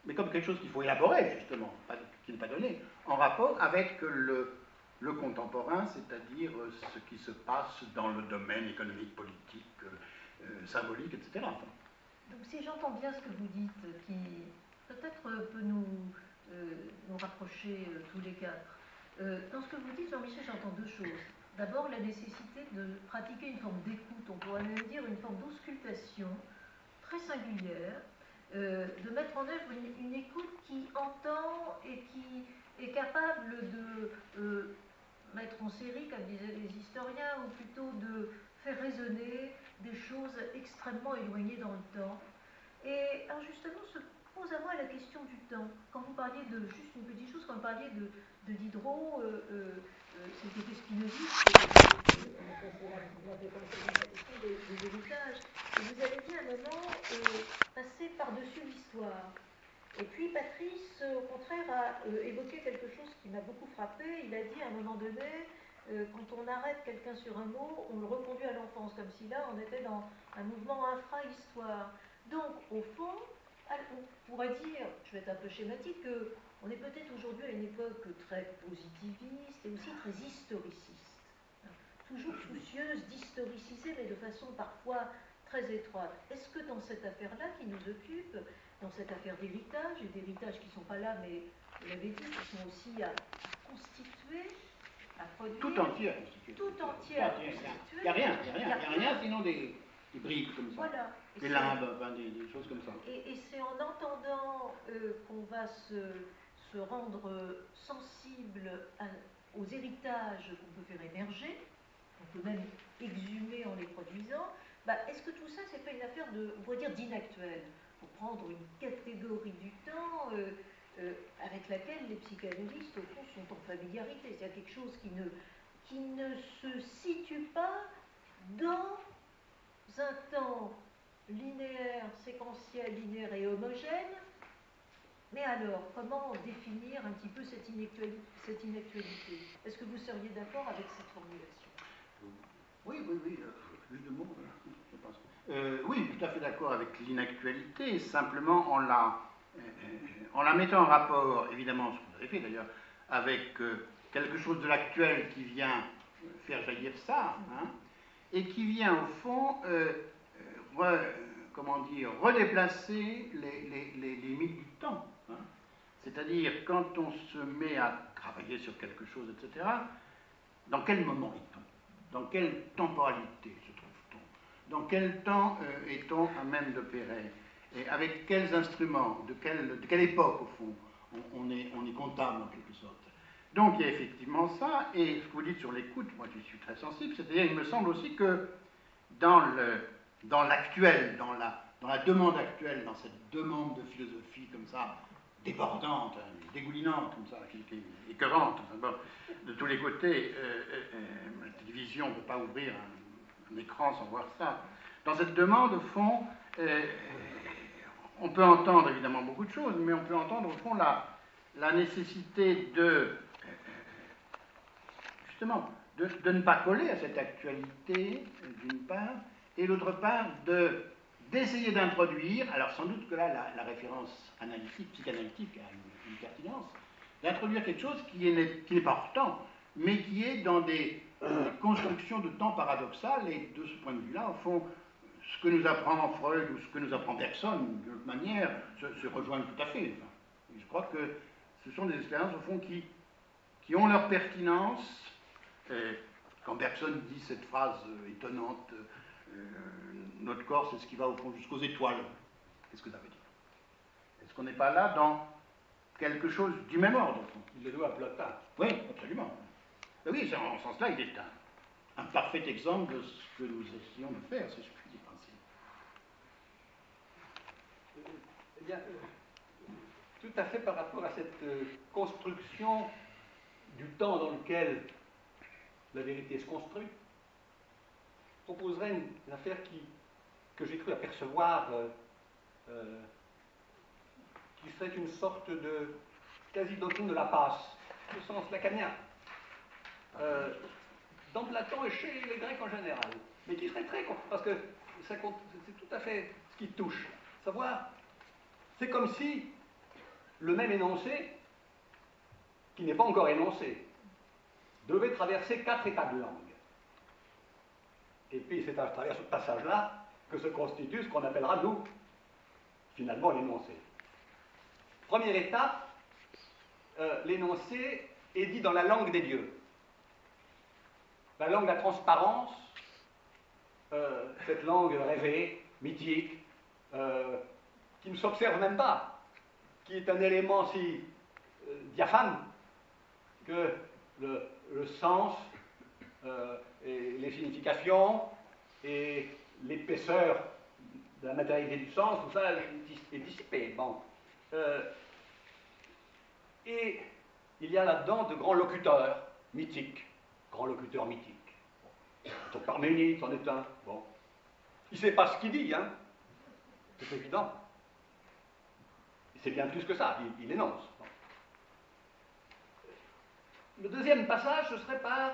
[SPEAKER 2] mais comme quelque chose qu'il faut élaborer, justement, qui n'est pas donné, en rapport avec le contemporain, c'est-à-dire ce qui se passe dans le domaine économique, politique, symbolique, etc.
[SPEAKER 3] Donc si j'entends bien ce que vous dites, qui peut-être peut nous rapprocher tous les quatre, dans ce que vous dites, Jean-Michel, j'entends deux choses. D'abord, la nécessité de pratiquer une forme d'écoute, on pourrait même dire une forme d'auscultation très singulière, de mettre en œuvre une écoute qui entend et qui est capable de mettre en série, comme disaient les historiens, ou plutôt de faire résonner des choses extrêmement éloignées dans le temps. Et alors justement, se pose à moi la question du temps. Quand vous parliez de, juste une petite chose, quand vous parliez de Diderot, c'était Spinozzi, des héritages. Et vous avez dit à un moment passer par-dessus l'histoire. Et puis Patrice, au contraire, a évoqué quelque chose qui m'a beaucoup frappé. Il a dit à un moment donné, quand on arrête quelqu'un sur un mot, on le reconduit à l'enfance, comme si là on était dans un mouvement infra-histoire. Donc, au fond, on pourrait dire, je vais être un peu schématique, qu'on est peut-être aujourd'hui à une époque très positiviste et aussi très historiciste. Toujours soucieuse d'historiciser, mais de façon parfois très étroite. Est-ce que dans cette affaire-là qui nous occupe, dans cette affaire d'héritage, et d'héritage qui ne sont pas là, mais vous l'avez dit, qui sont aussi à constituer, à produire.
[SPEAKER 2] Tout entier à constituer.
[SPEAKER 3] Tout entier à constituer.
[SPEAKER 2] Il n'y a rien sinon des briques comme ça.
[SPEAKER 3] Voilà.
[SPEAKER 2] Des limbes, enfin, des choses comme ça.
[SPEAKER 3] Et c'est en entendant qu'on va se rendre sensible aux héritages qu'on peut faire émerger, on peut même exhumer en les produisant. Est-ce que tout ça, c'est pas une affaire on pourrait dire d'inactuel, pour prendre une catégorie du temps avec laquelle les psychanalystes, au fond, sont en familiarité. C'est-à-dire quelque chose qui ne se situe pas dans un temps linéaire, séquentiel, linéaire et homogène. Mais alors, comment définir un petit peu cette inactualité? Est-ce que vous seriez d'accord avec cette formulation?
[SPEAKER 2] Oui, juste deux mots, je pense. Oui, tout à fait d'accord avec l'inactualité, simplement en la mettant en rapport, évidemment, ce que vous avez fait d'ailleurs, avec quelque chose de l'actuel qui vient faire jaillir ça, hein, et qui vient au fond redéplacer les limites du temps. Hein. C'est-à-dire, quand on se met à travailler sur quelque chose, etc., dans quel moment est-on? Dans quelle temporalité se trouve-t-on? Dans quel temps est-on à même d'opérer? Et avec quels instruments? De quelle époque, au fond, on est comptable, en quelque sorte? Donc, il y a effectivement ça, et ce que vous dites sur l'écoute, moi j'y suis très sensible, c'est-à-dire, il me semble aussi que dans l'actuel, dans la demande actuelle, dans cette demande de philosophie comme ça, débordante, dégoulinante, comme ça, qui est écœurante, de tous les côtés, la télévision ne peut pas ouvrir un écran sans voir ça. Dans cette demande, au fond, on peut entendre évidemment beaucoup de choses, mais on peut entendre au fond la nécessité justement, de ne pas coller à cette actualité, d'une part, et d'autre part, d'essayer d'introduire, alors sans doute que là, la référence analytique, psychanalytique a une pertinence, d'introduire quelque chose qui n'est pas hors temps, mais qui est dans des constructions de temps paradoxales, et de ce point de vue-là, au fond, ce que nous apprend Freud ou ce que nous apprend Bergson, de toute manière, se rejoignent tout à fait. Enfin, je crois que ce sont des expériences, au fond, qui ont leur pertinence. Quand Bergson dit cette phrase étonnante, notre corps, c'est ce qui va au fond jusqu'aux étoiles, qu'est-ce que ça veut dire? Est-ce qu'on n'est pas là quelque chose du même ordre.
[SPEAKER 5] Il le doit à Plotin.
[SPEAKER 2] Oui, absolument. Oui, en ce sens-là, il est un parfait exemple de ce que nous essayons de faire, si je puis dire ainsi.
[SPEAKER 1] Eh bien, tout à fait par rapport à cette construction du temps dans lequel la vérité se construit, je proposerais une affaire que j'ai cru apercevoir, qui serait une sorte de quasi-doctrine de la passe, au sens lacanien, dans Platon et chez les Grecs en général, mais qui serait très... parce que c'est tout à fait ce qui touche. Savoir, c'est comme si le même énoncé, qui n'est pas encore énoncé, devait traverser 4 états de langue. Et puis c'est à travers ce passage-là que se constitue ce qu'on appellera, nous, finalement, l'énoncé. Première étape, l'énoncé est dit dans la langue des dieux. La langue de la transparence, cette langue rêvée, mythique, qui ne s'observe même pas, qui est un élément si diaphane que le sens et les significations et l'épaisseur de la matérialité du sens, tout ça est dissipé. Bon. Et il y a là-dedans de grands locuteurs mythiques, grands locuteurs mythiques. Donc Parménide c'en est un. Bon. Il ne sait pas ce qu'il dit, hein. C'est évident. C'est bien plus que ça, il énonce. Bon. Le deuxième passage, ce serait par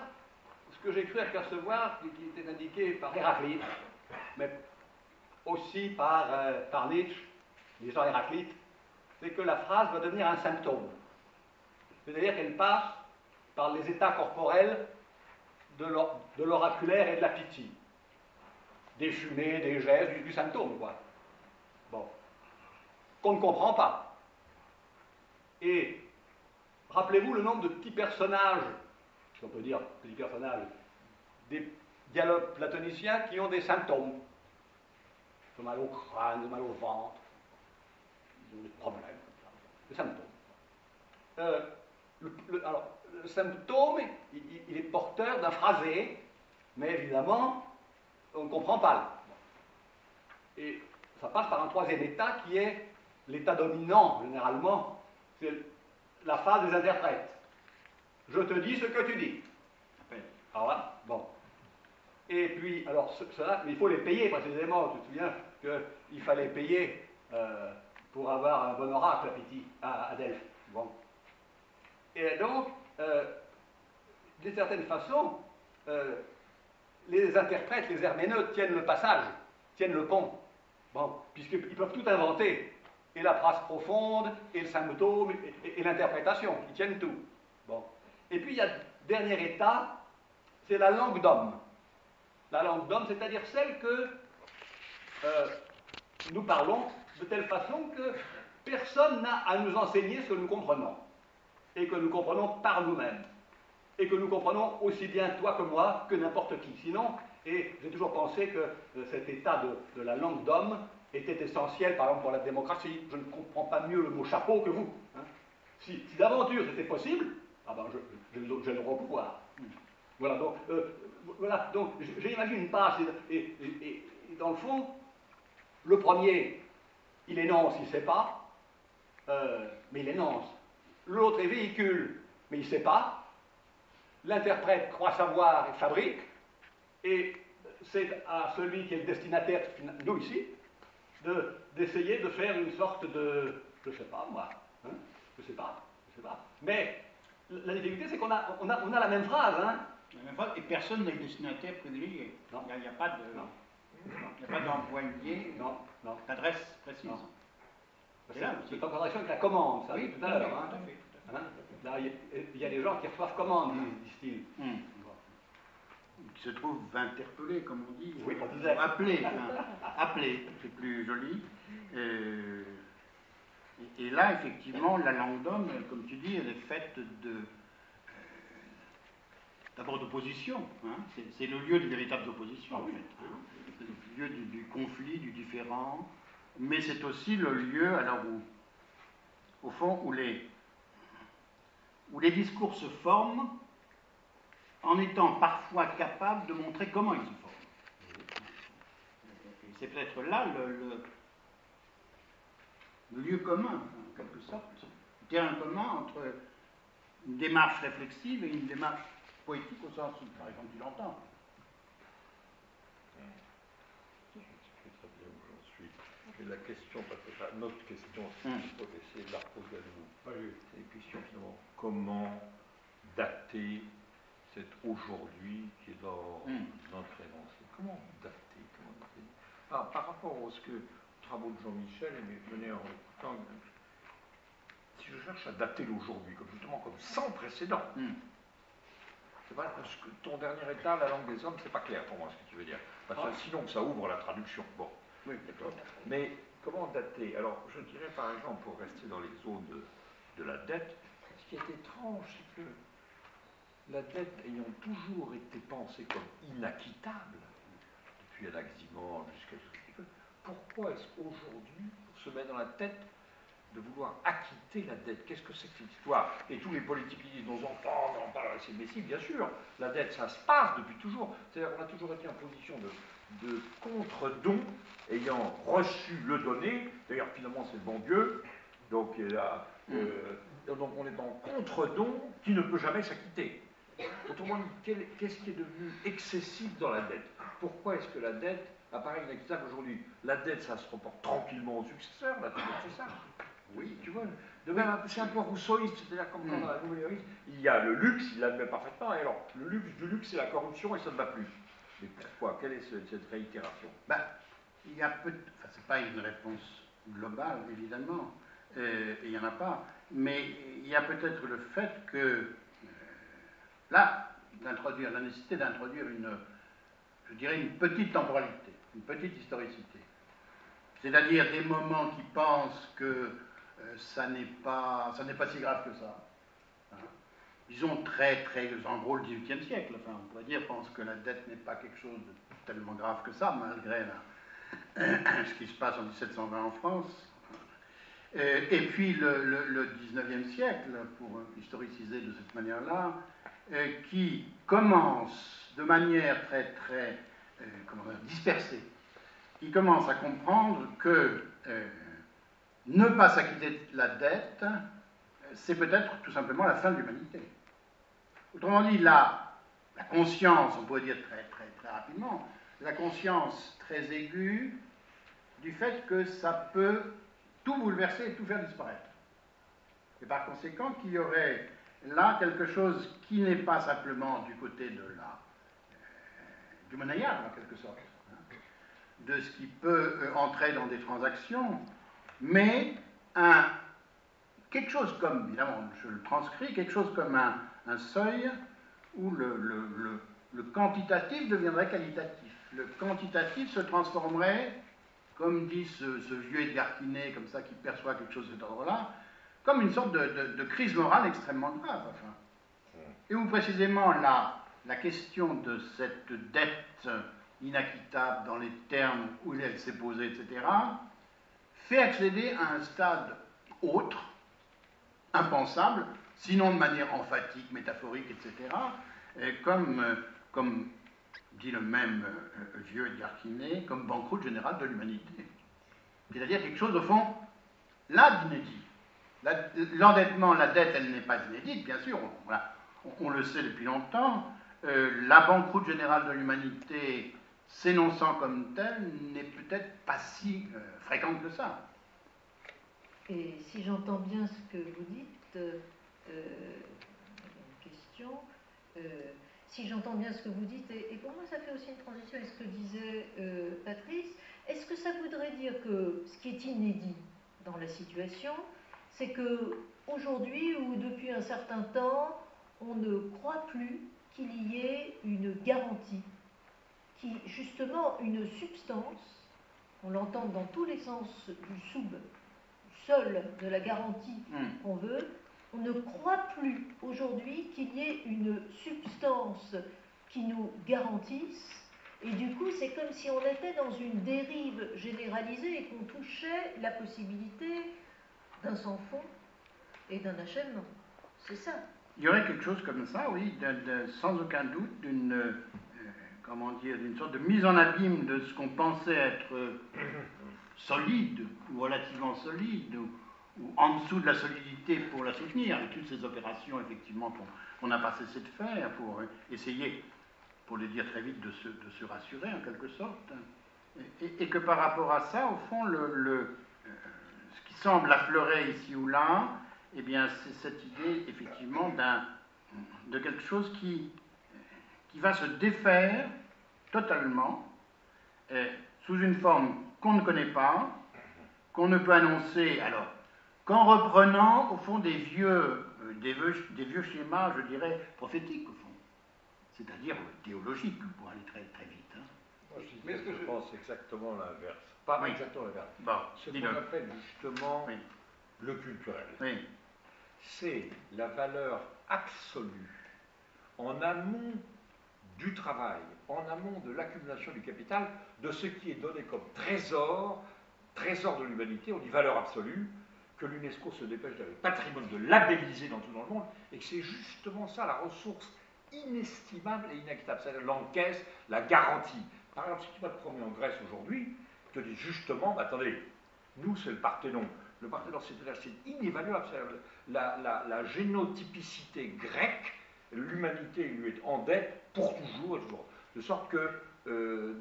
[SPEAKER 1] ce que j'ai cru apercevoir, qui était indiqué par Héraclite, mais aussi par Nietzsche, disant Héraclite, c'est que la phrase va devenir un symptôme. C'est-à-dire qu'elle passe par les états corporels de l'oraculaire et de la pitié. Des fumées, des gestes, du symptôme, quoi. Bon. Qu'on ne comprend pas. Et rappelez-vous le nombre de petits personnages, si on peut dire petits personnages, des dialogues platoniciens qui ont des symptômes. Ils ont mal au crâne, ils ont mal au ventre, ils ont des problèmes comme ça, des symptômes. Alors, le symptôme, il est porteur d'un phrasé, mais évidemment, on ne comprend pas. Et ça passe par un troisième état qui est l'état dominant, généralement, c'est la phase des interprètes. Je te dis ce que tu dis. Alors là, bon. Et puis, alors, cela, mais il faut les payer précisément. Tu te souviens qu'il fallait payer pour avoir un bon oracle à Delphes. Bon. Et donc, d'une certaine façon, les interprètes, les herméneutes tiennent le passage, tiennent le pont. Bon, puisqu'ils peuvent tout inventer. Et la phrase profonde, et le symptôme, et l'interprétation. Ils tiennent tout. Bon. Et puis, il y a le dernier état, c'est la langue d'homme. La langue d'homme, c'est-à-dire celle que nous parlons de telle façon que personne n'a à nous enseigner ce que nous comprenons. Et que nous comprenons par nous-mêmes. Et que nous comprenons aussi bien toi que moi, que n'importe qui. Sinon, et j'ai toujours pensé que cet état de la langue d'homme était essentiel, par exemple, pour la démocratie. Je ne comprends pas mieux le mot chapeau que vous. Hein. Si d'aventure c'était possible, ah ben j'ai le droit au pouvoir. Voilà, donc j'imagine une passe, et dans le fond, le premier, il énonce, il ne sait pas, mais il énonce. L'autre est véhicule, mais il ne sait pas. L'interprète croit savoir et fabrique, et c'est à celui qui est le destinataire, nous ici, d'essayer de faire une sorte de, je ne sais pas moi, hein, je sais pas. Mais la difficulté, c'est qu'on a la même phrase, hein.
[SPEAKER 2] La même phrase, et personne n'est destinataire privilégié. Il n'y a pas d'envoyé, d'adresse précise.
[SPEAKER 1] C'est en contradiction avec la commande, ça,
[SPEAKER 2] oui,
[SPEAKER 1] tout à l'heure. Hein. Hein? Là, il y a des gens qui reçoivent commande, disent-ils.
[SPEAKER 2] Qui se trouvent interpellés, comme on dit,
[SPEAKER 1] oui,
[SPEAKER 2] appelés, c'est plus joli. Et là, effectivement, la langue d'homme, comme tu dis, elle est faite d'abord d'opposition. Hein. C'est le lieu de véritable opposition, en fait. Hein. C'est le lieu du conflit, du différent. Mais c'est aussi le lieu, alors où, au fond, où où les discours se forment en étant parfois capables de montrer comment ils se forment. Et c'est peut-être là le lieu commun, en quelque sorte, le terrain commun entre une démarche réflexive et une démarche poétique au sens, par exemple, tu l'entends.
[SPEAKER 4] Très bien où j'en suis. Et la question, parce que notre question, c'est pour essayer de la reposer à nouveau. C'est une question finalement, comment dater cet aujourd'hui qui est dans notre énoncé? Comment dater? Par rapport aux travaux de Jean-Michel, et mes mené en écoutant, si je cherche à dater l'aujourd'hui, comme sans précédent, c'est pas parce que ton dernier état, la langue des hommes, c'est pas clair pour moi ce que tu veux dire. Parce que sinon, ça ouvre la traduction. Bon, oui, d'accord. Mais comment dater? Alors, je dirais par exemple, pour rester dans les zones de la dette, ce qui est étrange, c'est que la dette ayant toujours été pensée comme inacquittable, depuis Anaximandre jusqu'à ce que pourquoi est-ce qu'aujourd'hui, on se met dans la tête de vouloir acquitter la dette? Qu'est-ce que c'est que cette histoire? Et tous les politiques qui disent nos enfants, non, pas c'est mais si, bien sûr, la dette, ça se passe depuis toujours. C'est-à-dire qu'on a toujours été en position de contre-don, ayant reçu le donné. D'ailleurs, finalement, c'est le bon Dieu. Donc, donc on est en contre-don qui ne peut jamais s'acquitter. Autrement dit, qu'est-ce qui est devenu excessif dans la dette? Pourquoi est-ce que la dette apparaît inacquittable aujourd'hui? La dette, ça se reporte tranquillement au successeur, la dette, c'est ça. Oui, tu vois. De même, c'est un peu rousseauiste, c'est-à-dire comme dans la nouvelle héroïne, il y a le luxe, il l'admet parfaitement, et alors, le luxe du luxe, c'est la corruption, et ça ne va plus. Mais pourquoi? Quelle est cette réitération?
[SPEAKER 2] Il y a enfin, c'est pas une réponse globale, évidemment, et il n'y en a pas, mais il y a peut-être le fait que, là, la nécessité d'introduire je dirais, une petite temporalité, une petite historicité. C'est-à-dire des moments qui pensent que ça n'est pas si grave que ça. Hein. Disons très, en gros, le XVIIIe siècle, enfin, on pourrait dire, pense que la dette n'est pas quelque chose de tellement grave que ça, malgré ce qui se passe en 1720 en France. Et puis le XIXe siècle, pour historiciser de cette manière-là, qui commence de manière très dispersée, qui commence à comprendre que ne pas s'acquitter de la dette, c'est peut-être tout simplement la fin de l'humanité. Autrement dit, la conscience, on pourrait dire très rapidement, la conscience très aiguë du fait que ça peut tout bouleverser et tout faire disparaître. Et par conséquent, qu'il y aurait là quelque chose qui n'est pas simplement du côté du monnayable, en quelque sorte, hein, de ce qui peut entrer dans des transactions, mais quelque chose comme, évidemment, je le transcris, quelque chose comme un seuil où le quantitatif deviendrait qualitatif. Le quantitatif se transformerait, comme dit ce vieux Edgar Quinet, comme ça, qui perçoit quelque chose de cet ordre-là, comme une sorte de crise morale extrêmement grave. Enfin. Et où précisément la question de cette dette inacquittable dans les termes où elle s'est posée, etc., fait accéder à un stade autre, impensable, sinon de manière emphatique, métaphorique, etc., comme dit le même vieux Edgar Quinet, comme banqueroute générale de l'humanité. C'est-à-dire quelque chose, au fond, là d'inédit. L'endettement, la dette, elle n'est pas inédite, bien sûr, on le sait depuis longtemps. La banqueroute générale de l'humanité, s'énonçant comme telle, n'est peut-être pas si fréquente que ça.
[SPEAKER 3] Et si j'entends bien ce que vous dites, une question, si j'entends bien ce que vous dites, et pour moi ça fait aussi une transition avec ce que disait Patrice, est-ce que ça voudrait dire que ce qui est inédit dans la situation, c'est que aujourd'hui ou depuis un certain temps, on ne croit plus qu'il y ait une garantie, qui justement une substance, on l'entend dans tous les sens du seul de la garantie qu'on veut, on ne croit plus aujourd'hui qu'il y ait une substance qui nous garantisse, et du coup c'est comme si on était dans une dérive généralisée et qu'on touchait la possibilité d'un sans-fond et d'un achèvement. C'est ça.
[SPEAKER 2] Il y aurait quelque chose comme ça, oui, sans aucun doute, d'une sorte de mise en abîme de ce qu'on pensait être solide, ou relativement solide, ou en dessous de la solidité pour la soutenir, avec toutes ces opérations, effectivement, qu'on n'a pas cessé de faire pour essayer, pour le dire très vite, de se rassurer, en quelque sorte. Et que par rapport à ça, au fond, ce qui semble affleurer ici ou là, eh bien, c'est cette idée, effectivement, de quelque chose qui va se défaire totalement, sous une forme qu'on ne connaît pas, qu'on ne peut annoncer, alors, qu'en reprenant, au fond, des vieux schémas, je dirais, prophétiques, au fond, c'est-à-dire théologiques, pour aller très, très vite. Hein.
[SPEAKER 4] Moi, je pense exactement l'inverse. Pas
[SPEAKER 2] oui.
[SPEAKER 4] exactement l'inverse.
[SPEAKER 2] Bon,
[SPEAKER 4] ce qu'on appelle justement
[SPEAKER 2] oui.
[SPEAKER 4] le culturel.
[SPEAKER 2] Oui.
[SPEAKER 4] C'est la valeur absolue en amont du travail, en amont de l'accumulation du capital, de ce qui est donné comme trésor de l'humanité, on dit valeur absolue, que l'UNESCO se dépêche d'avoir patrimoine de labelliser dans tout le monde, et que c'est justement ça la ressource inestimable et inéquitable, c'est-à-dire l'encaisse, la garantie. Par exemple, si tu vas te promener en Grèce aujourd'hui, te dis justement, attendez, nous c'est le Parthénon. Le Parthénon, c'est inévaluable, la génotypicité grecque, l'humanité lui est en dette pour toujours et toujours. De sorte que,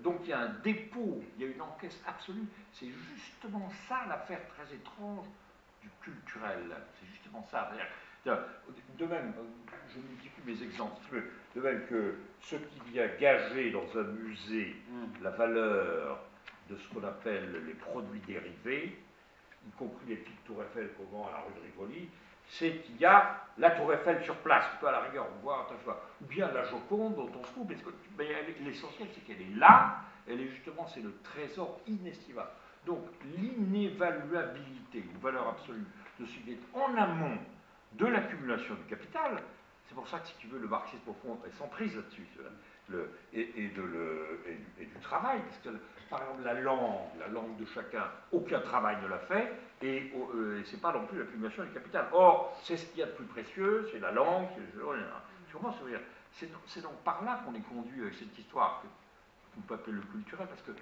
[SPEAKER 4] donc il y a un dépôt, il y a une encaisse absolue. C'est justement ça l'affaire très étrange du culturel. C'est justement ça. De même, je multiplie mes exemples, de même que ce qui vient gager dans un musée la valeur de ce qu'on appelle les produits dérivés, y compris les petites tours Eiffel qu'on vend à la rue de Rivoli, c'est qu'il y a la tour Eiffel sur place, on peut à la rigueur voir, ou bien la Joconde dont on se fout, mais l'essentiel c'est qu'elle est là, c'est le trésor inestimable. Donc l'inévaluabilité ou valeur absolue de ce qui est en amont de l'accumulation du capital, c'est pour ça que si tu veux le marxisme au fond est sans prise là-dessus, et du travail, parce que par exemple la langue de chacun, aucun travail ne l'a fait, et c'est pas non plus l'accumulation du capital. Or, c'est ce qu'il y a de plus précieux, c'est la langue, sûrement, c'est donc par là qu'on est conduit avec cette histoire qu'on peut appeler le culturel, parce que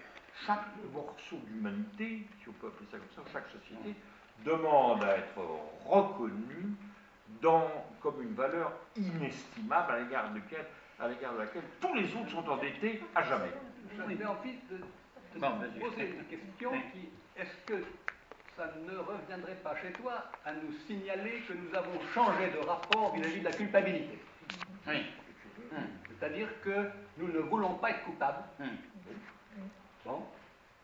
[SPEAKER 4] chaque morceau d'humanité, si on peut appeler ça comme ça, chaque société, demande à être reconnu comme une valeur inestimable à l'égard de laquelle tous les autres sont endettés à jamais.
[SPEAKER 1] J'avais envie de poser une question qui, est-ce que ça ne reviendrait pas chez toi à nous signaler que nous avons changé de rapport vis-à-vis de la culpabilité?
[SPEAKER 2] Oui.
[SPEAKER 1] C'est-à-dire que nous ne voulons pas être coupables. Bon.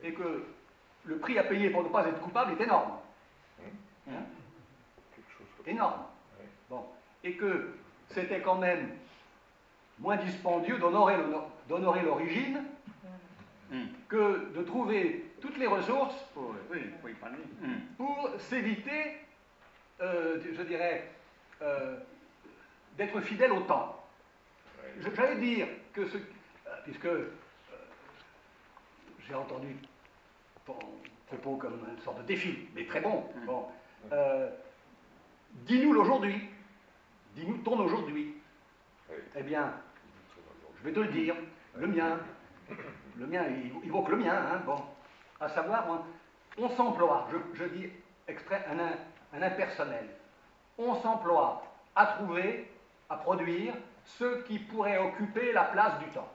[SPEAKER 1] Et que le prix à payer pour ne pas être coupable est énorme. Énorme. Bon. Et que c'était quand même moins dispendieux d'honorer l'origine que de trouver toutes les ressources pour s'éviter, je dirais, d'être fidèle au temps. J'allais dire que puisque j'ai entendu ton propos comme une sorte de défi, mais très bon. Dis-nous l'aujourd'hui, dis-nous ton aujourd'hui. Eh bien, je vais te le dire, le mien, il vaut que le mien, hein, bon. À savoir, on s'emploie, je dis extrait un impersonnel, on s'emploie à trouver, à produire ce qui pourrait occuper la place du temps.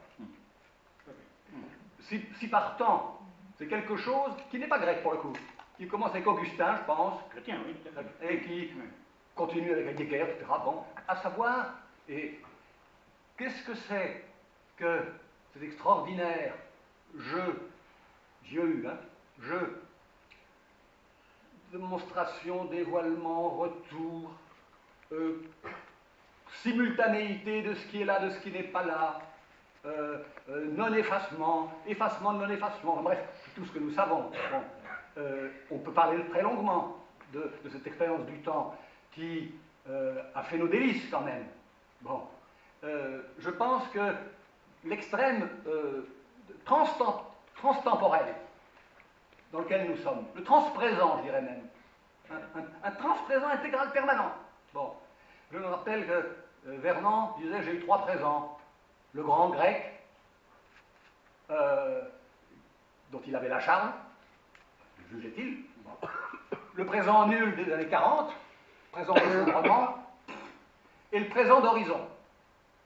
[SPEAKER 1] Si par temps, c'est quelque chose qui n'est pas grec pour le coup, qui commence avec Augustin, je pense, chrétien, oui, et qui continue avec Heidegger, etc. Bon, à savoir, et qu'est-ce que c'est que cet extraordinaire jeu, démonstration, dévoilement, retour, simultanéité de ce qui est là, de ce qui n'est pas là, non-effacement, effacement de non-effacement, bref, tout ce que nous savons. Bon, on peut parler très longuement de cette expérience du temps qui a fait nos délices quand même. Bon, je pense que l'extrême transtemporel dans lequel nous sommes, le transprésent, je dirais même, un transprésent intégral permanent, bon, Je me rappelle que Vernon disait j'ai eu 3 présents. Le grand grec, dont il avait la charme, jugeait-il, le présent nul des années 40, présent d'effondrement, et le présent d'horizon.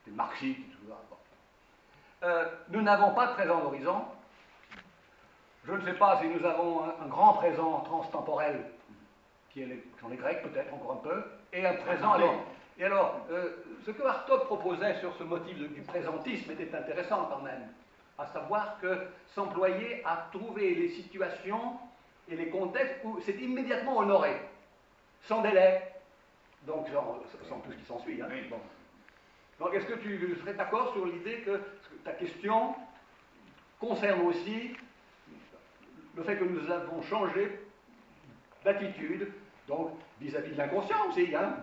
[SPEAKER 1] C'est le marxiste, tout ça. Nous n'avons pas de présent d'horizon. Je ne sais pas si nous avons un grand présent transtemporel, sont les Grecs peut-être encore un peu, et un présent alors. Et alors, ce que Hartog proposait sur ce motif du présentisme était intéressant quand même, à savoir que s'employer à trouver les situations et les contextes où c'est immédiatement honoré, sans délai, donc sans tout ce qui s'ensuit. Hein. Bon. Donc est-ce que tu serais d'accord sur l'idée que ta question concerne aussi le fait que nous avons changé d'attitude, donc vis-à-vis de l'inconscient aussi, hein.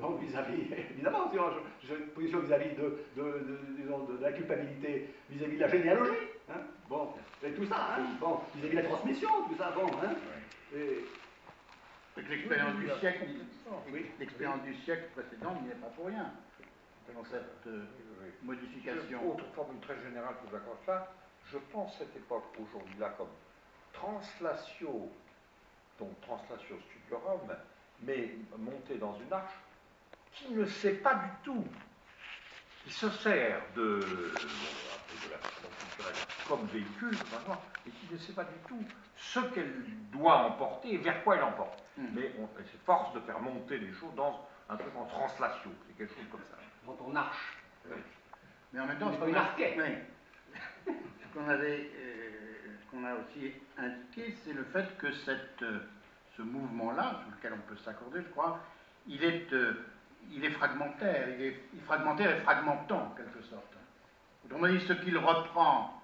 [SPEAKER 1] Donc vis-à-vis, évidemment, j'ai une position vis-à-vis de la culpabilité, vis-à-vis de la généalogie, hein. Bon, et tout ça, hein. Bon, vis-à-vis de la transmission, tout ça, bon, hein. Et
[SPEAKER 2] l'expérience du siècle, l'expérience du siècle précédent n'y est pas pour rien dans cette modification.
[SPEAKER 4] Autre formule très générale que j'accroche ça, je pense cette époque aujourd'hui-là comme translatio, donc translatio studiorum, mais montée dans une arche, qui ne sait pas du tout, qui se sert de la façon culturelle comme véhicule, et qui ne sait pas du tout ce qu'elle doit emporter et vers quoi elle emporte. Mais elle s'efforce de faire monter les choses dans un truc en translation, c'est quelque chose comme ça.
[SPEAKER 1] Dans ton arche.
[SPEAKER 2] Oui. Mais en même temps,
[SPEAKER 1] ce
[SPEAKER 2] qu'on a aussi indiqué, c'est le fait que ce mouvement-là, sur lequel on peut s'accorder, je crois, il est fragmentaire, il est fragmentaire et fragmentant, en quelque sorte. Autrement dit, ce qu'il reprend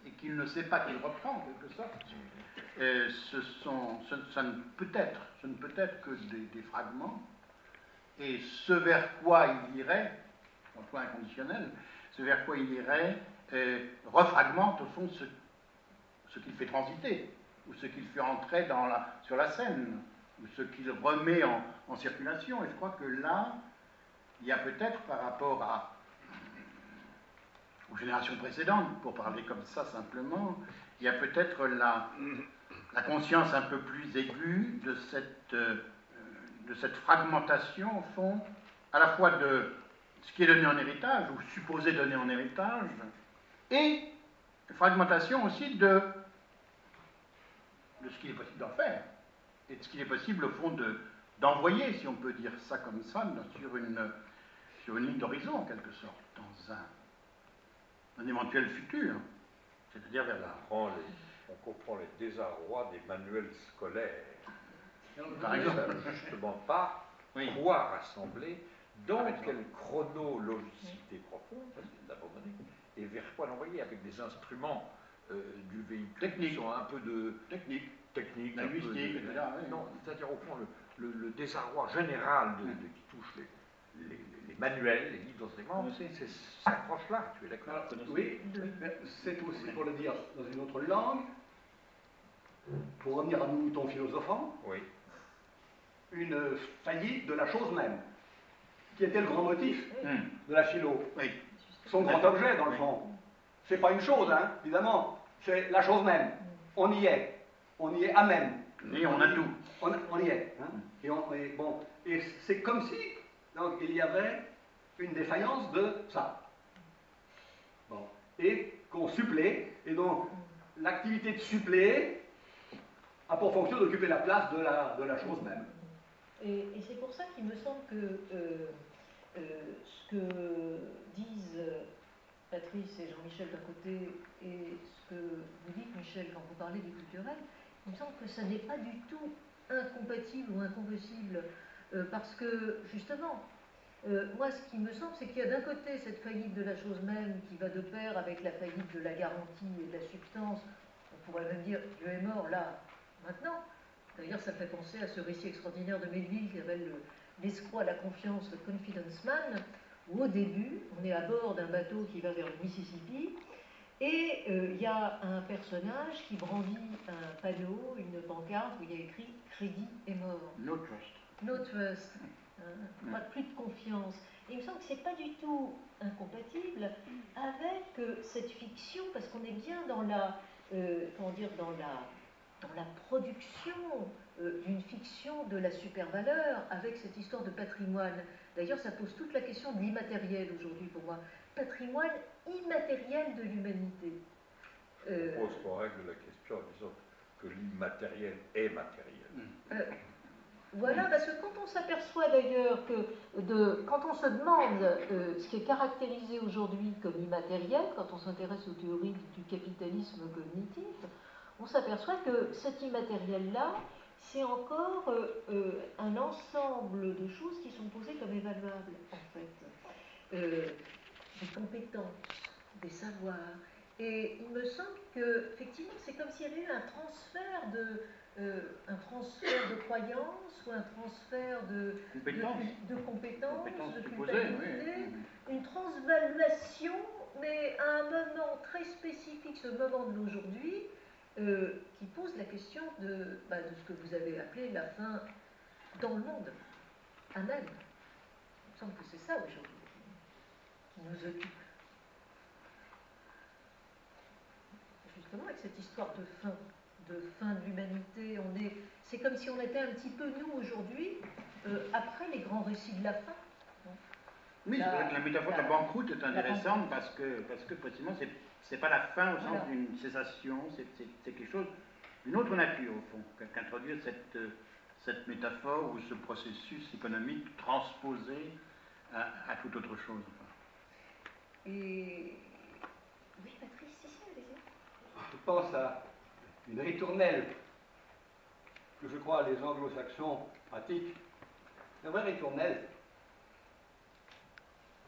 [SPEAKER 2] et qu'il ne sait pas qu'il reprend, en quelque sorte, ça ne peut être que des fragments, et ce vers quoi il irait, emploi inconditionnel, ce vers quoi il irait refragmente au fond ce qu'il fait transiter, ou ce qu'il fait entrer sur la scène, ou ce qu'il remet en circulation. Et je crois que là, il y a peut-être par rapport aux générations précédentes, pour parler comme ça simplement, il y a peut-être la conscience un peu plus aiguë de cette fragmentation, au fond, à la fois de ce qui est donné en héritage, ou supposé donné en héritage, et fragmentation aussi de ce qu'il est possible d'en faire, et de ce qu'il est possible, au fond, d'envoyer, si on peut dire ça comme ça, sur une ligne d'horizon, en quelque sorte, dans un éventuel futur, c'est-à-dire vers
[SPEAKER 4] on comprend les désarrois des manuels scolaires.
[SPEAKER 2] Par exemple,
[SPEAKER 4] justement pas quoi rassembler, dans quelle chronologicité profonde, parce qu'il l'a abandonné, et vers quoi l'envoyer, avec des instruments du véhicule
[SPEAKER 2] technique,
[SPEAKER 4] qui sont un peu de technique,
[SPEAKER 2] linguistique, etc.
[SPEAKER 4] Non, c'est-à-dire au fond le désarroi général qui touche les manuels, les livres d'enseignement, c'est cette approche-là, tu es d'accord?
[SPEAKER 1] Oui, mais c'est aussi, pour le dire dans une autre langue, pour revenir à nos moutons philosophants,
[SPEAKER 4] oui,
[SPEAKER 1] une faillite de la chose même, qui était le grand motif de la philo.
[SPEAKER 2] Oui.
[SPEAKER 1] Son grand objet, dans le fond. C'est pas une chose, hein, évidemment, c'est la chose même. On y est à même.
[SPEAKER 2] Et on a tout.
[SPEAKER 1] On y est. Hein, et c'est comme si donc, il y avait une défaillance de ça. Bon. Et qu'on supplée, et donc l'activité de suppléer a pour fonction d'occuper la place de la chose même.
[SPEAKER 3] Et c'est pour ça qu'il me semble que ce que disent Patrice et Jean-Michel d'un côté et ce que vous dites, Michel, quand vous parlez du culturel, il me semble que ça n'est pas du tout incompatible ou incompossible, parce que, justement, moi, ce qui me semble, c'est qu'il y a d'un côté cette faillite de la chose même qui va de pair avec la faillite de la garantie et de la substance. On pourrait même dire Dieu est mort là, maintenant. D'ailleurs, ça me fait penser à ce récit extraordinaire de Melville qui s'appelle L'escroc à la confiance, le Confidence Man, où au début, on est à bord d'un bateau qui va vers le Mississippi, et il y a un personnage qui brandit un panneau, une pancarte où il y a écrit « Crédit est mort ».
[SPEAKER 2] No trust.
[SPEAKER 3] no trust, plus de confiance. Et il me semble que ce n'est pas du tout incompatible avec cette fiction, parce qu'on est bien dans la, dans la production d'une fiction de la supervaleur, avec cette histoire de patrimoine. D'ailleurs, ça pose toute la question de l'immatériel aujourd'hui pour moi. Patrimoine immatériel de l'humanité.
[SPEAKER 4] On pose qu'on règle la question en disant que l'immatériel est matériel.
[SPEAKER 3] Voilà, parce que quand on s'aperçoit d'ailleurs que quand on se demande ce qui est caractérisé aujourd'hui comme immatériel, quand on s'intéresse aux théories du capitalisme cognitif, on s'aperçoit que cet immatériel-là, c'est encore un ensemble de choses qui sont posées comme évaluables, en fait. Des compétences, des savoirs. Et il me semble que, effectivement, c'est comme s'il y avait eu un transfert de croyances ou un transfert de compétences, de culpabilité, une transvaluation, mais à un moment très spécifique, ce moment de l'aujourd'hui, qui pose la question de ce que vous avez appelé la fin dans le monde, à même. Il me semble que c'est ça aujourd'hui qui nous occupe. Justement, avec cette histoire de fin de l'humanité, c'est comme si on était un petit peu, nous, aujourd'hui, après les grands récits de la fin.
[SPEAKER 2] Oui, c'est vrai que la métaphore de la banqueroute est intéressante parce que précisément, c'est pas la fin au sens d'une cessation, c'est quelque chose d'une autre nature, au fond, qu'introduire cette métaphore ou ce processus économique transposé à toute autre chose. Enfin.
[SPEAKER 3] Et... Oui, Patrice, si, allez-y.
[SPEAKER 5] Je pense à une ritournelle que je crois les anglo-saxons pratiquent. La vraie ritournelle.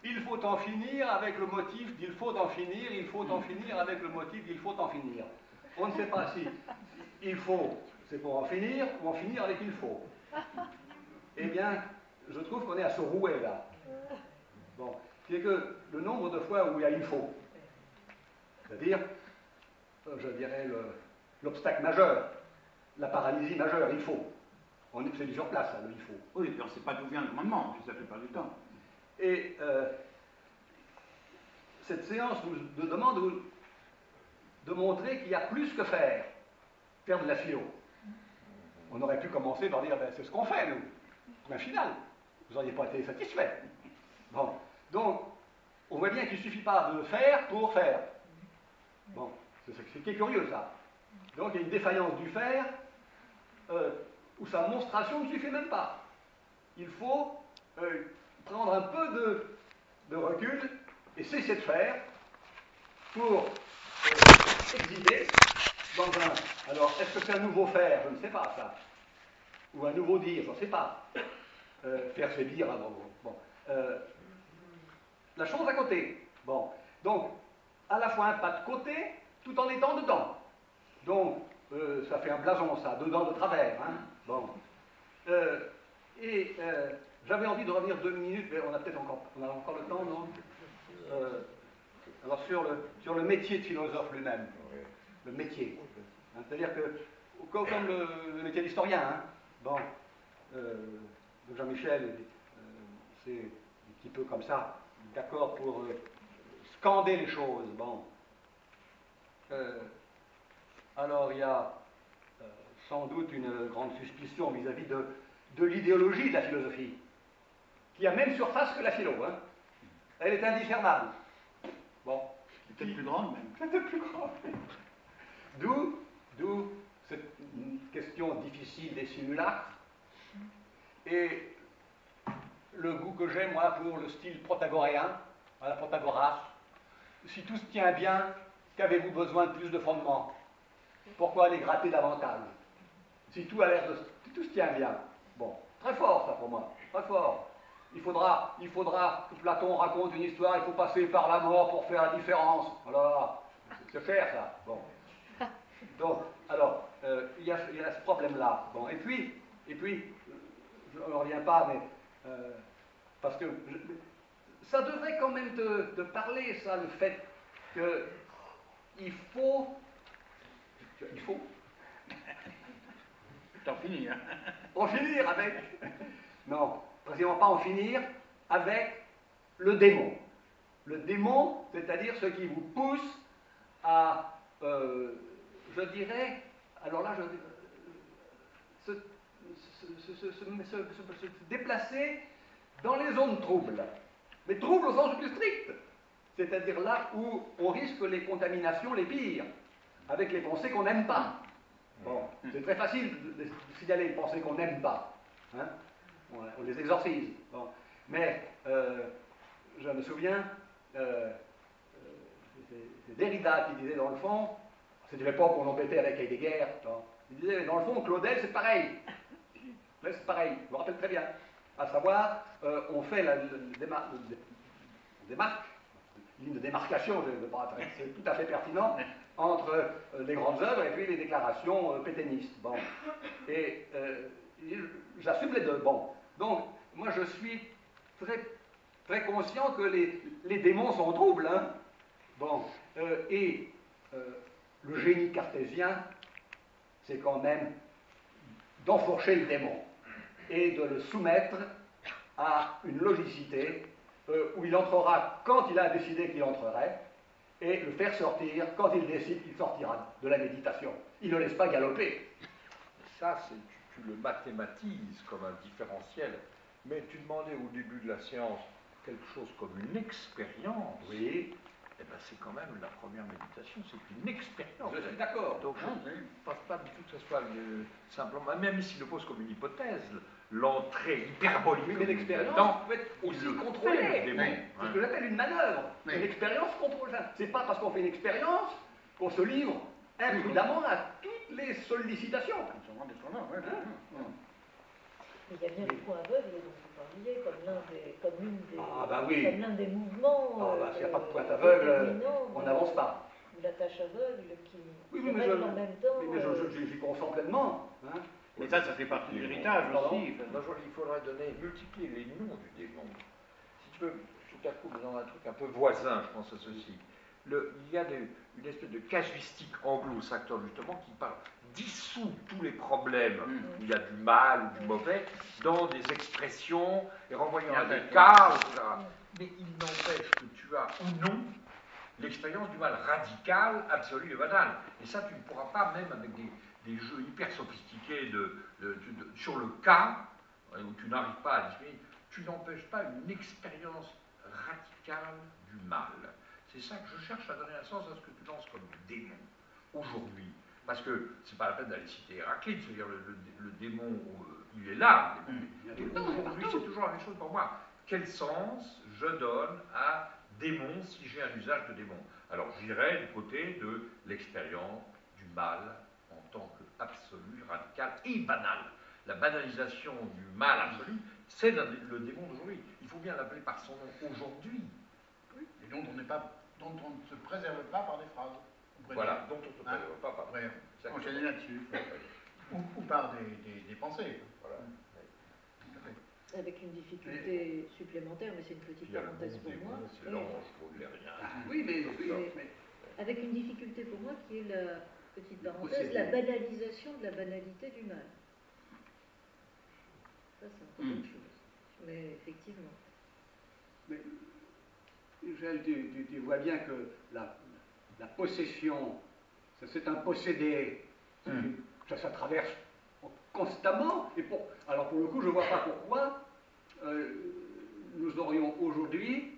[SPEAKER 5] Il faut en finir avec le motif d'il faut en finir, il faut en finir avec le motif d'il faut en finir. On ne sait pas si il faut, c'est pour en finir, ou en finir avec il faut. Eh bien, je trouve qu'on est à ce rouet là. Bon, c'est que le nombre de fois où il y a il faut, c'est-à-dire, je dirais, l'obstacle majeur, la paralysie majeure, il faut. C'est du sur place, le il faut.
[SPEAKER 2] Oui, et puis on ne sait pas d'où vient le commandement, ça fait pas du temps.
[SPEAKER 5] Et cette séance nous demande de montrer qu'il y a plus que faire de la philo. On aurait pu commencer par dire, c'est ce qu'on fait, nous. Point final. Vous n'auriez pas été satisfait. Bon. Donc, on voit bien qu'il ne suffit pas de faire pour faire. Bon. C'est ce qui est curieux, ça. Donc, il y a une défaillance du faire où sa monstration ne suffit même pas. Il faut prendre un peu de recul et cesser de faire pour exhiber dans un... Alors, est-ce que c'est un nouveau faire? Je ne sais pas, ça. Ou un nouveau dire, je ne sais pas. Faire, c'est dire, bon. La chose à côté. Bon. Donc, à la fois un pas de côté, tout en étant dedans. Donc, ça fait un blason, ça, dedans de travers. Hein. Bon. J'avais envie de revenir 2 minutes, mais on a encore le temps, non? Alors, sur le métier de philosophe lui-même. Le métier. Hein, c'est-à-dire que, comme le métier d'historien, hein, bon, Jean-Michel, c'est un petit peu comme ça, d'accord pour scander les choses, bon. Alors, il y a sans doute une grande suspicion vis-à-vis de l'idéologie de la philosophie, qui a même surface que la philo, hein. Elle est indiscernable. Bon.
[SPEAKER 2] C'est peut-être plus grande, même.
[SPEAKER 5] C'est peut-être plus grande. D'où cette question difficile des simulacres et le goût que j'ai, moi, pour le style protagoréen, la Protagoras. Si tout se tient bien, qu'avez-vous besoin de plus de fondements? Pourquoi aller gratter davantage? Si tout se tient bien. Bon, très fort, ça, pour moi. Très fort. Il faudra que Platon raconte une histoire, il faut passer par la mort pour faire la différence. Voilà. C'est faire, ça. Bon. Donc, alors, il y a ce problème-là. Bon, et puis, je ne reviens pas, mais parce que ça devrait quand même te parler, ça, le fait qu'il faut
[SPEAKER 2] T'en finis, hein.
[SPEAKER 5] en finir avec
[SPEAKER 1] Non, précisément pas en finir avec le démon. Le démon, c'est-à-dire ce qui vous pousse à, je dirais, alors là, se déplacer dans les zones troubles. Mais troubles au sens plus strict. C'est-à-dire là où on risque les contaminations les pires, avec les pensées qu'on n'aime pas. Bon, c'est très facile de signaler les pensées qu'on n'aime pas. Hein, on les exorcise. Bon. Mais je me souviens, c'est Derrida qui disait dans le fond, c'était l'époque où on embêtait avec Heidegger, il disait dans le fond, Claudel c'est pareil. C'est pareil, je me rappelle très bien. À savoir, on fait la démarque, ligne de démarcation, c'est tout à fait pertinent, entre les grandes œuvres et puis les déclarations pétainistes. Bon. Et j'assume les deux. Bon. Donc, moi je suis très, très conscient que les démons sont troubles. Hein. Bon. Le génie cartésien, c'est quand même d'enfourcher le démon et de le soumettre à une logicité où il entrera quand il a décidé qu'il entrerait, et le faire sortir quand il décide qu'il sortira de la méditation. Il ne laisse pas galoper.
[SPEAKER 4] Ça, tu le mathématises comme un différentiel, mais tu demandais au début de la séance quelque chose comme une expérience.
[SPEAKER 1] Oui.
[SPEAKER 4] Eh bien, c'est quand même la première méditation, c'est une expérience.
[SPEAKER 1] Je suis d'accord.
[SPEAKER 4] Donc, je ne pense pas du tout que ce soit simplement, même s'il le pose comme une hypothèse, l'entrée hyperbolique.
[SPEAKER 1] Oui, mais l'expérience peut être aussi contrôlée. C'est ce que j'appelle une manœuvre. Oui. Et l'expérience contrôle ça. C'est pas parce qu'on fait une expérience qu'on se livre imprudemment à toutes les sollicitations.
[SPEAKER 3] Mais il y a bien le point aveugle dont vous parliez,
[SPEAKER 1] comme
[SPEAKER 3] l'un des mouvements.
[SPEAKER 1] S'il n'y a pas de point aveugle, on n'avance pas.
[SPEAKER 3] La tâche aveugle qui
[SPEAKER 1] règle
[SPEAKER 3] en même temps.
[SPEAKER 1] Mais j'y consens pleinement. Hein.
[SPEAKER 2] Mais ça fait partie de l'héritage aussi.
[SPEAKER 4] Il faudrait multiplier les noms du démon. Si tu veux, tout à coup, dans un truc un peu voisin, je pense à ceci. Il y a une espèce de casuistique anglo-saxonne, justement, qui dissout tous les problèmes où il y a du mal ou du mauvais dans des expressions et renvoyant à des cas, etc. Mais il n'empêche que tu as ou non l'expérience du mal radical, absolu et banal. Et ça, tu ne pourras pas, même avec des jeux hyper sophistiqués sur le cas, où tu n'arrives pas à distinguer, tu n'empêches pas une expérience radicale du mal. C'est ça que je cherche à donner un sens à ce que tu lances comme démon aujourd'hui. Parce que c'est pas la peine d'aller citer Héraclite, c'est-à-dire le démon, il est là. Aujourd'hui, c'est toujours la même chose pour moi. Quel sens je donne à démon si j'ai un usage de démon? Alors j'irai du côté de l'expérience du mal en tant qu'absolu, radical et banal. La banalisation du mal absolu, c'est le démon d'aujourd'hui. Il faut bien l'appeler par son nom aujourd'hui.
[SPEAKER 2] Oui, et dont on ne se préserve pas par des phrases.
[SPEAKER 4] Voilà, dont on ne se préserve pas par des phrases.
[SPEAKER 2] Enchaîner là-dessus. ou par des pensées. Voilà.
[SPEAKER 3] Avec une difficulté supplémentaire, mais c'est une petite parenthèse pour moi.
[SPEAKER 4] C'est l'ange, Baudelairien.
[SPEAKER 1] Oui, mais
[SPEAKER 3] avec une difficulté pour moi qui est la petite parenthèse, la banalisation de la banalité du mal. Ça, c'est encore autre chose. Mais effectivement.
[SPEAKER 1] Mais, tu vois bien que la possession, c'est un possédé. Ça traverse constamment. Alors pour le coup, je ne vois pas pourquoi nous aurions aujourd'hui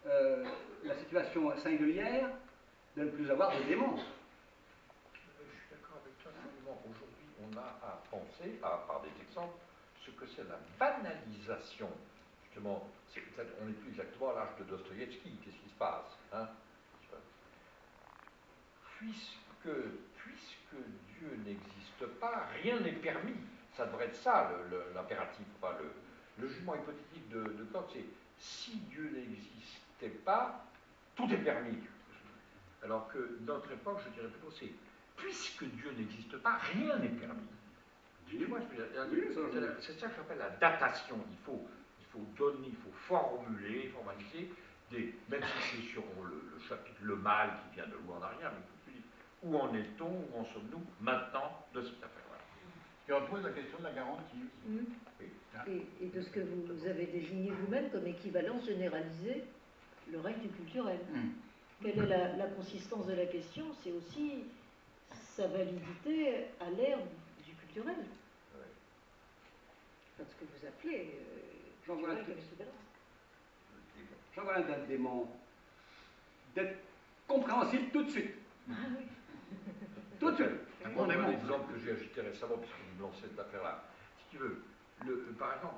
[SPEAKER 1] la situation singulière de ne plus avoir de démons.
[SPEAKER 4] Je suis d'accord avec toi, absolument. Aujourd'hui, on a à penser, par des exemples, ce que c'est la banalisation. Justement, on n'est plus exactement à l'âge de Dostoïevski. Qu'est-ce qui se passe, hein? Puisque Dieu n'existe pas, rien n'est permis. Ça devrait être ça, l'impératif. Enfin, le jugement hypothétique de Kant, c'est si Dieu n'existait pas, tout est permis. Alors que notre époque, je dirais plutôt, c'est puisque Dieu n'existe pas, rien n'est permis. C'est ça que j'appelle la datation. Il faut donner, il faut formuler, formaliser, même si c'est sur le chapitre le mal qui vient de loin derrière, mais il faut dire où en est-on, où en sommes-nous maintenant de cette affaire-là.
[SPEAKER 2] Et on pose la question de la garantie aussi.
[SPEAKER 4] Oui.
[SPEAKER 3] Et de ce que vous avez désigné vous-même comme équivalence généralisée, le règne du culturel. Quelle est la consistance de la question? C'est aussi sa validité à l'ère du culturel. Enfin, ce que vous appelez culturel comme équivalence.
[SPEAKER 1] J'en vois un démon d'être compréhensible tout de suite.
[SPEAKER 3] Ah oui.
[SPEAKER 1] Tout de suite.
[SPEAKER 4] Un bon exemple que j'ai agité récemment, puisque vous me lancez cette affaire-là. Si tu veux, par exemple,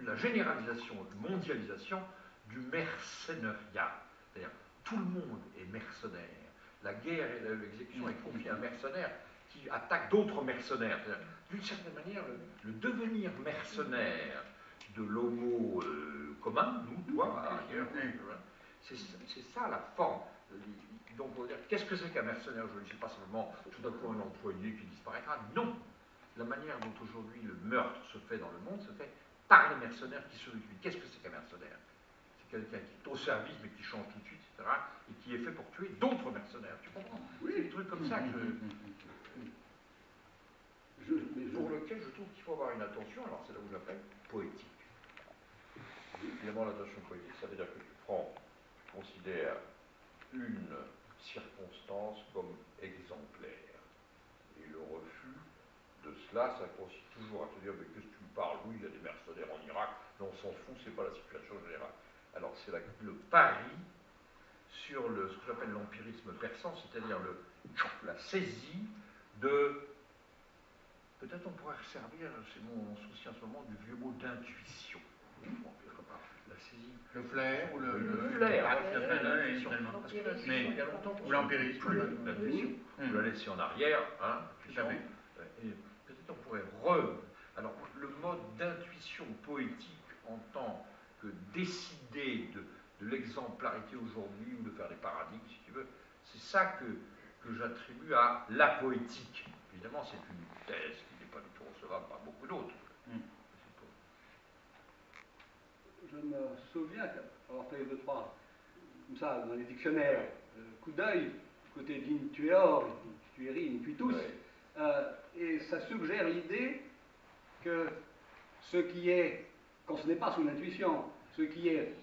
[SPEAKER 4] la généralisation, la mondialisation du mercenariat. C'est-à-dire, tout le monde est mercenaire. La guerre et l'exécution est confiée à un mercenaire qui attaque d'autres mercenaires. D'une certaine manière, le devenir mercenaire de l'homo commun, nous, toi, ailleurs, c'est ça la forme. Donc, on va dire, qu'est-ce que c'est qu'un mercenaire aujourd'hui? C'est pas simplement tout d'un coup un employé qui disparaîtra. Non! La manière dont aujourd'hui le meurtre se fait dans le monde se fait par les mercenaires qui survivent. Qu'est-ce que c'est qu'un mercenaire? C'est quelqu'un qui est au service mais qui change tout de suite, etc. et qui est fait pour tuer d'autres mercenaires. Tu comprends? Oui. C'est des trucs comme ça que pour lequel je trouve qu'il faut avoir une attention, alors c'est là où j'appelle poétique. Évidemment, l'attention poétique, ça veut dire que tu considères une circonstance comme exemplaire. Et le refus de cela, ça consiste toujours à te dire, mais qu'est-ce que tu me parles? Oui, il y a des mercenaires en Irak, mais on s'en fout, c'est pas la situation générale. Alors c'est le pari sur ce que j'appelle l'empirisme persan, c'est-à-dire la saisie de... Peut-être on pourrait servir, c'est mon souci en ce moment, du vieux mot d'intuition. La saisie.
[SPEAKER 2] Le flair ou
[SPEAKER 4] le flair,
[SPEAKER 2] l'intuition.
[SPEAKER 4] Mais il y a longtemps
[SPEAKER 2] ou l'empirisme.
[SPEAKER 4] L'intuition. Vous la laissez en arrière, hein, et peut-être on pourrait Alors, le mode d'intuition poétique en tant que décider de l'exemplarité aujourd'hui ou de faire des paradigmes, si tu veux, c'est ça que j'attribue à la poétique. Évidemment, c'est une thèse qui n'est pas du tout recevable par beaucoup d'autres.
[SPEAKER 1] Je me souviens avoir fait 2-3, comme ça, dans les dictionnaires, coup d'œil, côté d'intuior, tueri, intuitus, et ça suggère l'idée que ce qui est, quand ce n'est pas sous l'intuition, ce qui est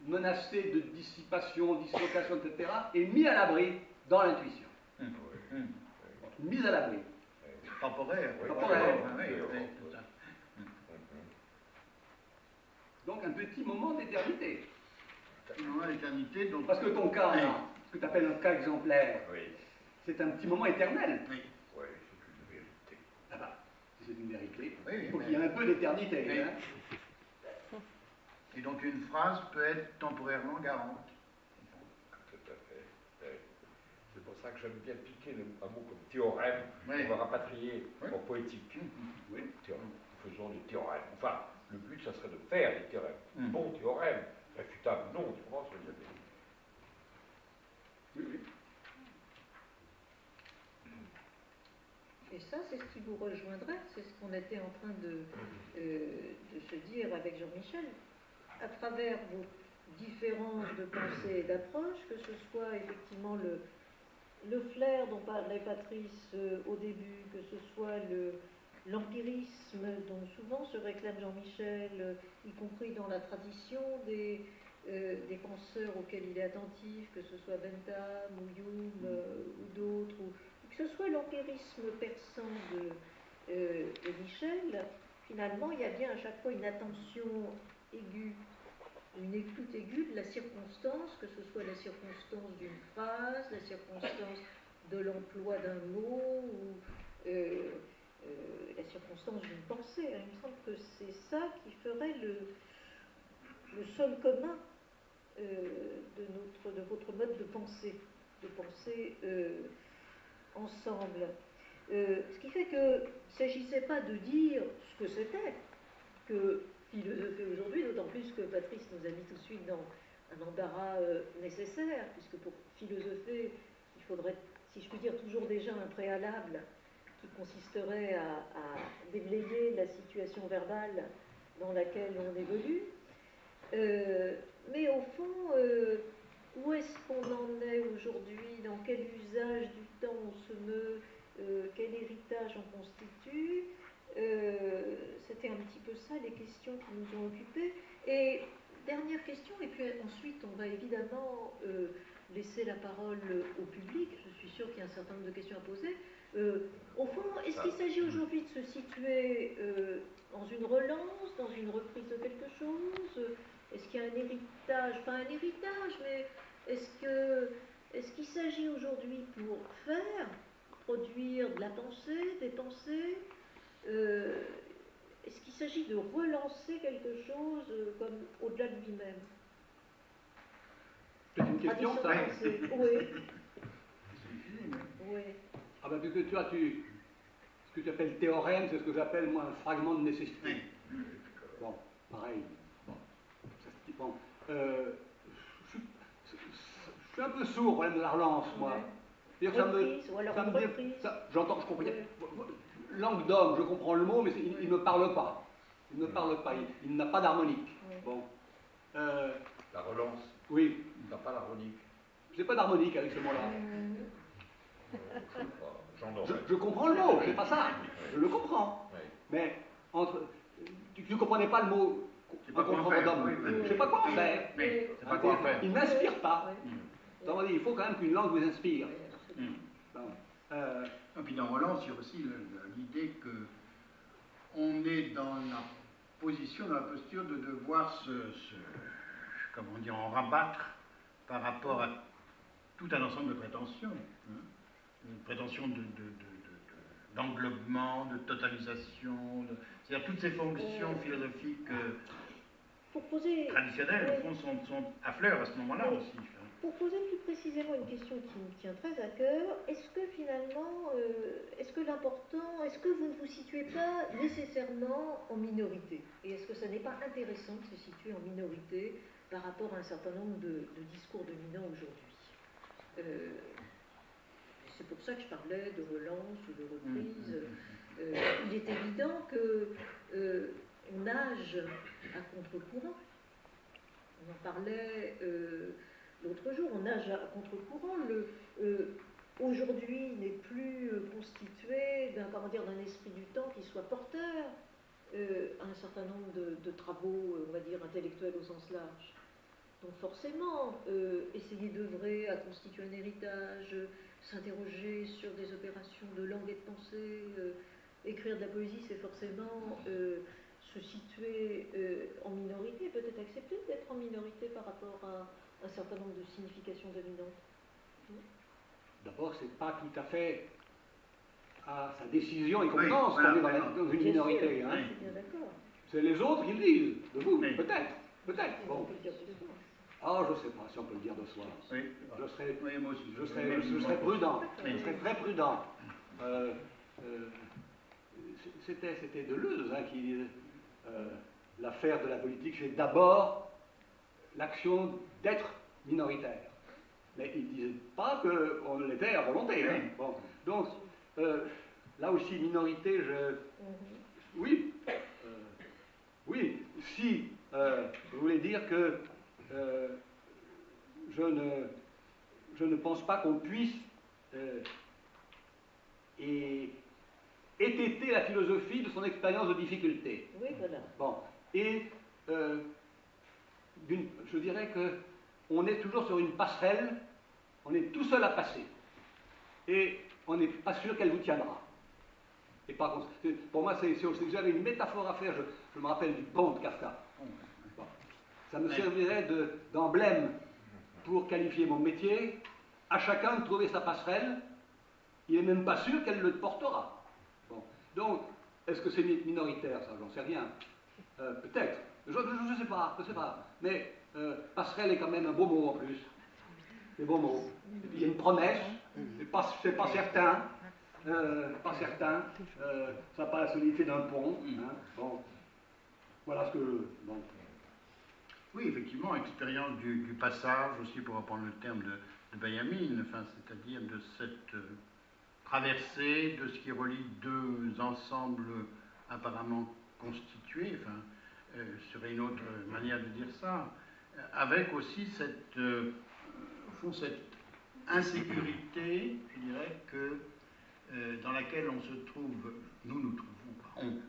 [SPEAKER 1] menacé de dissipation, dislocation, etc., est mis à l'abri dans l'intuition. Mise à l'abri.
[SPEAKER 2] Temporaire.
[SPEAKER 1] Donc un petit moment d'éternité.
[SPEAKER 2] Un moment d'éternité, donc...
[SPEAKER 1] Parce que ton cas, ce que tu appelles un cas exemplaire, c'est un petit moment éternel.
[SPEAKER 4] Oui, c'est une vérité.
[SPEAKER 1] Ah bah, si c'est une vérité, il faut qu'il y ait un peu d'éternité. Hein.
[SPEAKER 2] Et donc une phrase peut être temporairement garante.
[SPEAKER 4] Tout à fait. C'est pour ça que j'aime bien piquer un mot comme théorème, on va rapatrier en poétique. Faisons des théorèmes. Enfin, le but, ça serait de faire des théorèmes. Bons théorèmes, réfutables, non, tu comprends ce que je veux dire?
[SPEAKER 1] Oui.
[SPEAKER 3] Et ça, c'est ce qui vous rejoindrait, c'est ce qu'on était en train de se dire avec Jean-Michel, à travers vos différences de pensée et d'approche, que ce soit effectivement le flair dont parlait Patrice au début, que ce soit l'empirisme dont souvent se réclame Jean-Michel, y compris dans la tradition des penseurs auxquels il est attentif, que ce soit Bentham ou Hume ou d'autres, ou que ce soit l'empirisme persan de Michel, finalement, il y a bien à chaque fois une attention aiguë, une écoute aiguë de la circonstance, que ce soit la circonstance d'une phrase, la circonstance de l'emploi d'un mot, ou la circonstance d'une pensée. Il me semble que c'est ça qui ferait le sol commun de votre mode de penser ensemble. Ce qui fait que il ne s'agissait pas de dire ce que c'était que philosopher aujourd'hui, d'autant plus que Patrice nous a mis tout de suite dans un embarras nécessaire, puisque pour philosopher, il faudrait, si je puis dire, toujours déjà un préalable qui consisterait à déblayer la situation verbale dans laquelle on évolue. Mais au fond, où est-ce qu'on en est aujourd'hui? Dans quel usage du temps on se meut? Quel héritage on constitue? C'était un petit peu ça les questions qui nous ont occupés. Et dernière question, et puis ensuite on va évidemment laisser la parole au public. Je suis sûre qu'il y a un certain nombre de questions à poser. Au fond, est-ce qu'il s'agit aujourd'hui de se situer dans une relance, dans une reprise de quelque chose? Est-ce qu'il y a un héritage? Pas un héritage, mais est-ce qu'il s'agit aujourd'hui pour produire de la pensée, des pensées? Est-ce qu'il s'agit de relancer quelque chose comme au-delà de lui-même?
[SPEAKER 1] C'est une question, ça?
[SPEAKER 3] Oui. Oui.
[SPEAKER 1] Ah ben, puisque tu as, ce que tu appelles théorème, c'est ce que j'appelle, moi, un fragment de nécessité. Bon, pareil. Bon, bon. Je suis un peu sourd au problème de la relance, moi. J'entends, je comprends. Langue d'homme, je comprends le mot, mais il ne me parle pas. Il ne parle pas, il n'a pas d'harmonique. Bon.
[SPEAKER 4] La relance.
[SPEAKER 1] Oui.
[SPEAKER 4] Il n'a pas l'harmonique.
[SPEAKER 1] J'ai pas d'harmonique avec ce mot-là. Je comprends le mot, c'est pas ça. Je le comprends. Oui. Mais tu ne comprenais pas le mot comprendre d'homme. Je ne sais pas quoi en faire. Il n'inspire pas. Autrement dit, il faut quand même qu'une langue vous inspire.
[SPEAKER 2] Et puis dans relance, il y a aussi l'idée qu'on est dans la position, dans la posture de devoir comment dire, en rabattre par rapport à tout un ensemble de prétentions. Une prétention d'englobement, de totalisation, c'est-à-dire toutes ces fonctions philosophiques traditionnelles, au fond, sont à fleur à ce moment-là aussi.
[SPEAKER 3] Pour poser plus précisément une question qui me tient très à cœur, est-ce que finalement, est-ce que vous ne vous situez pas nécessairement en minorité? Et est-ce que ça n'est pas intéressant de se situer en minorité par rapport à un certain nombre de discours dominants aujourd'hui? C'est pour ça que je parlais de relance ou de reprise. Il est évident qu'on nage à contre-courant. On en parlait l'autre jour, on nage à contre-courant. Aujourd'hui n'est plus constitué d'un esprit du temps qui soit porteur à un certain nombre de travaux, on va dire, intellectuels au sens large. Donc forcément, essayer d'œuvrer à constituer un héritage, s'interroger sur des opérations de langue et de pensée, écrire de la poésie, c'est forcément se situer en minorité, peut-être accepter d'être en minorité par rapport à un certain nombre de significations dominantes.
[SPEAKER 1] D'abord, c'est pas tout à fait à sa décision et convenance qu'on est dans une minorité.
[SPEAKER 3] Hein. Je suis bien d'accord.
[SPEAKER 1] C'est les autres qui le disent, de vous, peut-être. Bon. Ah, je ne sais pas si on peut le dire de soi.
[SPEAKER 2] Oui.
[SPEAKER 1] Je serais prudent. Je serais très prudent. C'était Deleuze qui disait l'affaire de la politique, c'est d'abord l'action d'être minoritaire. Mais il ne disait pas qu'on l'était à volonté. Hein. Bon. Donc, là aussi, minorité, oui. Oui, si je voulais dire que je ne pense pas qu'on puisse étêter la philosophie de son expérience de difficulté.
[SPEAKER 3] Oui, voilà.
[SPEAKER 1] Bon, et je dirais qu'on est toujours sur une passerelle, on est tout seul à passer, et on n'est pas sûr qu'elle vous tiendra. Et par contre, pour moi, si j'avais une métaphore à faire, je me rappelle du pont de Kafka. Bon. Ça me servirait d'emblème pour qualifier mon métier, à chacun de trouver sa passerelle, il n'est même pas sûr qu'elle le portera. Bon. Donc, est-ce que c'est minoritaire, ça? J'en sais rien. Peut-être. Je ne sais pas. Mais passerelle est quand même un beau mot en plus. C'est un beau mot. Il y a une promesse, c'est pas certain. Ça n'a pas la solidité d'un pont. Hein. Bon. Voilà ce que. Bon.
[SPEAKER 2] Oui, effectivement, expérience du passage, aussi pour reprendre le terme de Benjamin, enfin, c'est-à-dire de cette traversée de ce qui relie deux ensembles apparemment constitués, enfin, serait une autre manière de dire ça, avec aussi cette, au fond, cette insécurité, je dirais, dans laquelle on se trouve, nous trouvons, on.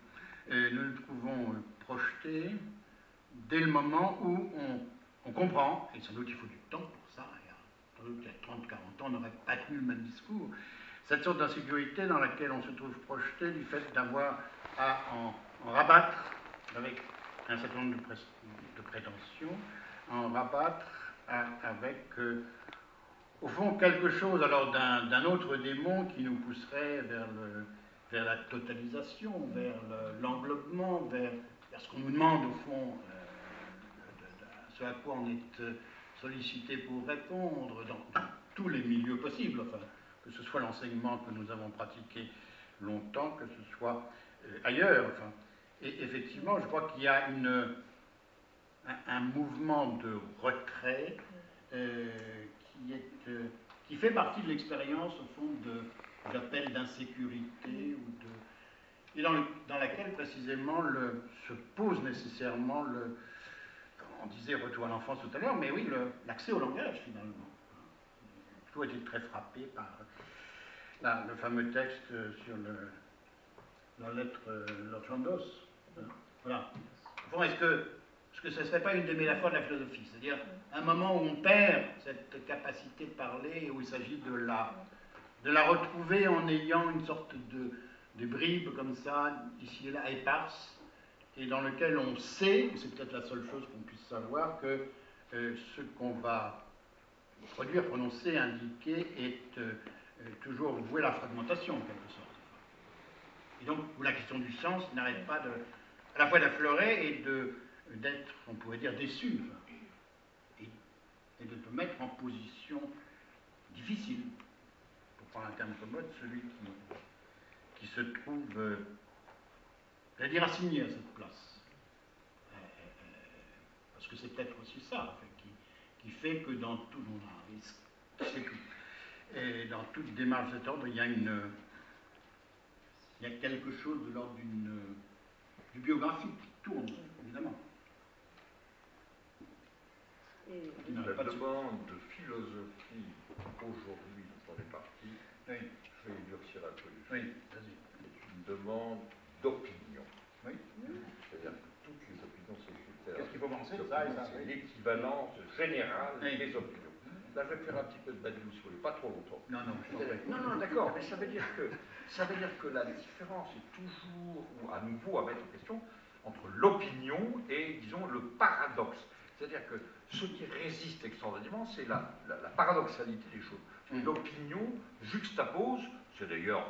[SPEAKER 2] Nous nous trouvons projetés dès le moment où on comprend, et sans doute il faut du temps pour ça, sans doute il y a 30-40 ans on n'aurait pas tenu le même discours, cette sorte d'insécurité dans laquelle on se trouve projeté du fait d'avoir à en rabattre avec un certain nombre de prétentions, en rabattre avec au fond quelque chose alors d'un autre démon qui nous pousserait vers la totalisation, vers l'englobement, vers ce qu'on nous demande au fond, ce à quoi on est sollicité pour répondre dans tous les milieux possibles, enfin, que ce soit l'enseignement que nous avons pratiqué longtemps, que ce soit ailleurs. Enfin. Et effectivement, je crois qu'il y a un mouvement de retrait qui fait partie de l'expérience, au fond, d'appel d'insécurité, et dans laquelle, précisément, se pose nécessairement on disait retour à l'enfance tout à l'heure, mais oui, l'accès au langage, finalement. J'ai toujours été très frappé par le fameux texte sur la lettre Lord Chandos. Voilà. Bon, est-ce que ce ne serait pas une des métaphores de la philosophie? C'est-à-dire un moment où on perd cette capacité de parler, où il s'agit de la retrouver en ayant une sorte de bribes comme ça, ici et là, éparses, et dans lequel on sait, c'est peut-être la seule chose qu'on puisse savoir, que ce qu'on va produire, prononcer, indiquer, est toujours voué à la fragmentation, en quelque sorte. Et donc, où la question du sens n'arrête pas à la fois d'affleurer et d'être, on pourrait dire, déçu, enfin, et de te mettre en position difficile, pour prendre un terme commode, celui qui se trouve, c'est-à-dire assigné à cette place. Parce que c'est peut-être aussi ça, en fait, qui fait que dans tout, et dans toute démarche de cet ordre, il y a quelque chose de l'ordre du biographique qui tourne, évidemment.
[SPEAKER 4] La demande de philosophie aujourd'hui dont on est parti,
[SPEAKER 2] oui.
[SPEAKER 4] Je vais durcir un peu les choses.
[SPEAKER 2] Oui, vas-y.
[SPEAKER 4] C'est une demande d'opinion.
[SPEAKER 2] Oui.
[SPEAKER 4] C'est-à-dire que toutes les opinions sont critères.
[SPEAKER 2] Qu'est-ce qu'il faut penser?
[SPEAKER 4] C'est l'équivalence générale des opinions. Là, je vais faire un petit peu de bad news, pas trop longtemps. Non, d'accord, mais ça veut dire que la différence est toujours, ou à nouveau à mettre en question, entre l'opinion et, disons, le paradoxe. C'est-à-dire que ce qui résiste extraordinairement, c'est la paradoxalité des choses. L'opinion juxtapose, c'est d'ailleurs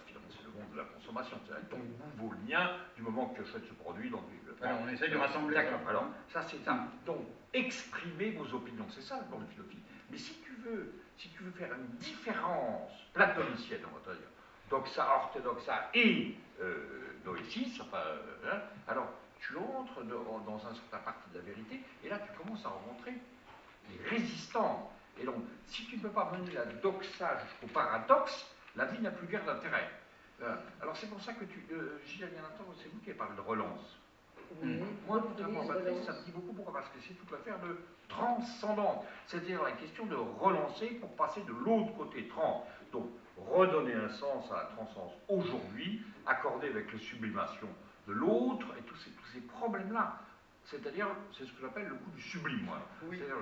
[SPEAKER 4] finalement c'est le monde de la consommation, c'est ton goût vaut le mien du moment que tu achètes ce produit dans le.
[SPEAKER 2] Alors on essaie de rassembler.
[SPEAKER 4] D'accord, alors ça c'est ça. Donc exprimer vos opinions, c'est ça le monde de philosophie. Mais si tu veux faire une différence platonicienne, on va dire, doxa, orthodoxa et noécis, alors tu entres dans un certain parti de la vérité, et là tu commences à rencontrer les résistants. Et donc, si tu ne peux pas mener la doxa jusqu'au paradoxe, la vie n'a plus guère d'intérêt. Alors c'est pour ça que j'y ai bien entendu, c'est vous qui avez parlé de relance.
[SPEAKER 3] Oui.
[SPEAKER 4] Moi, notamment, Patrice, ça me dit beaucoup pourquoi, parce que c'est toute l'affaire de transcendance, c'est-à-dire la question de relancer pour passer de l'autre côté, donc redonner un sens à la transcendance aujourd'hui, accordé avec la sublimation de l'autre et tous ces problèmes-là. C'est-à-dire, c'est ce que j'appelle le coup du sublime, moi. Oui. C'est-à-dire,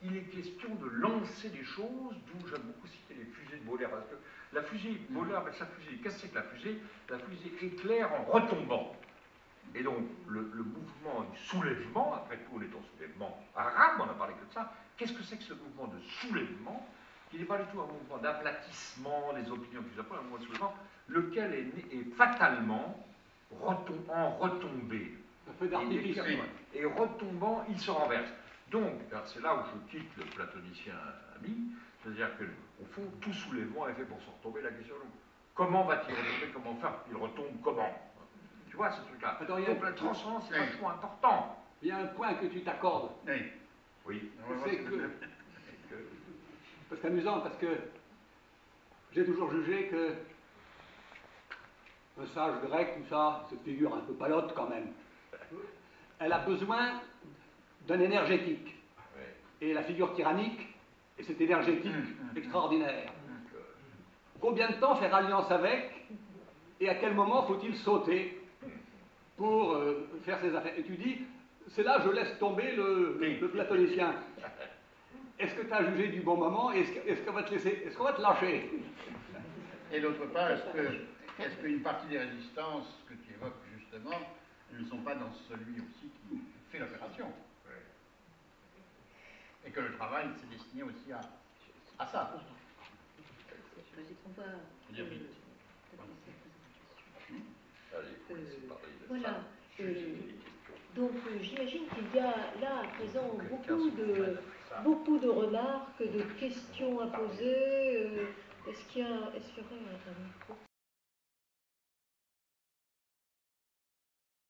[SPEAKER 4] il est question de lancer des choses, d'où j'aime beaucoup citer les fusées de Baudelaire, parce que la fusée, Baudelaire avec sa fusée, qu'est-ce que c'est que la fusée? La fusée éclaire en retombant. Et donc, le mouvement du soulèvement, après tout, on est en soulèvement arabe, on n'a parlé que de ça, qu'est-ce que c'est que ce mouvement de soulèvement, qui n'est pas du tout un mouvement d'aplatissement des opinions, puis après un mouvement de soulèvement, lequel est fatalement en retombée.
[SPEAKER 5] Un feu d'artifice.
[SPEAKER 4] Et retombant, il se renverse. Donc, c'est là où je quitte le platonicien ami, c'est-à-dire qu'au fond, tout soulèvement est fait pour se retomber. La question, comment va-t-il retomber? Comment faire? Il retombe comment? Tu vois ce truc-là. Donc la transcendance, c'est vachement important.
[SPEAKER 5] Il y a un point que tu t'accordes.
[SPEAKER 4] Oui.
[SPEAKER 5] C'est que... C'est amusant parce que j'ai toujours jugé que un sage grec, tout ça, cette figure un peu palote quand même, elle a besoin d'un énergétique. Oui. Et la figure tyrannique est cet énergétique extraordinaire. Combien de temps faire alliance avec
[SPEAKER 1] et à quel moment faut-il sauter pour faire ses affaires. Et tu dis, c'est là je laisse tomber le platonicien. Est-ce que tu as jugé du bon moment? Est-ce qu'on va te laisser, est-ce qu'on va te lâcher?
[SPEAKER 2] Et d'autre part, est-ce qu'une partie des résistances que tu évoques justement ne sont pas dans celui aussi qui fait l'opération? Et que le travail s'est destiné aussi à ça.
[SPEAKER 3] On va
[SPEAKER 2] Dire vite.
[SPEAKER 3] voilà. Donc j'imagine qu'il y a là à présent beaucoup de remarques, de questions à poser. Est-ce qu'il y aurait un micro?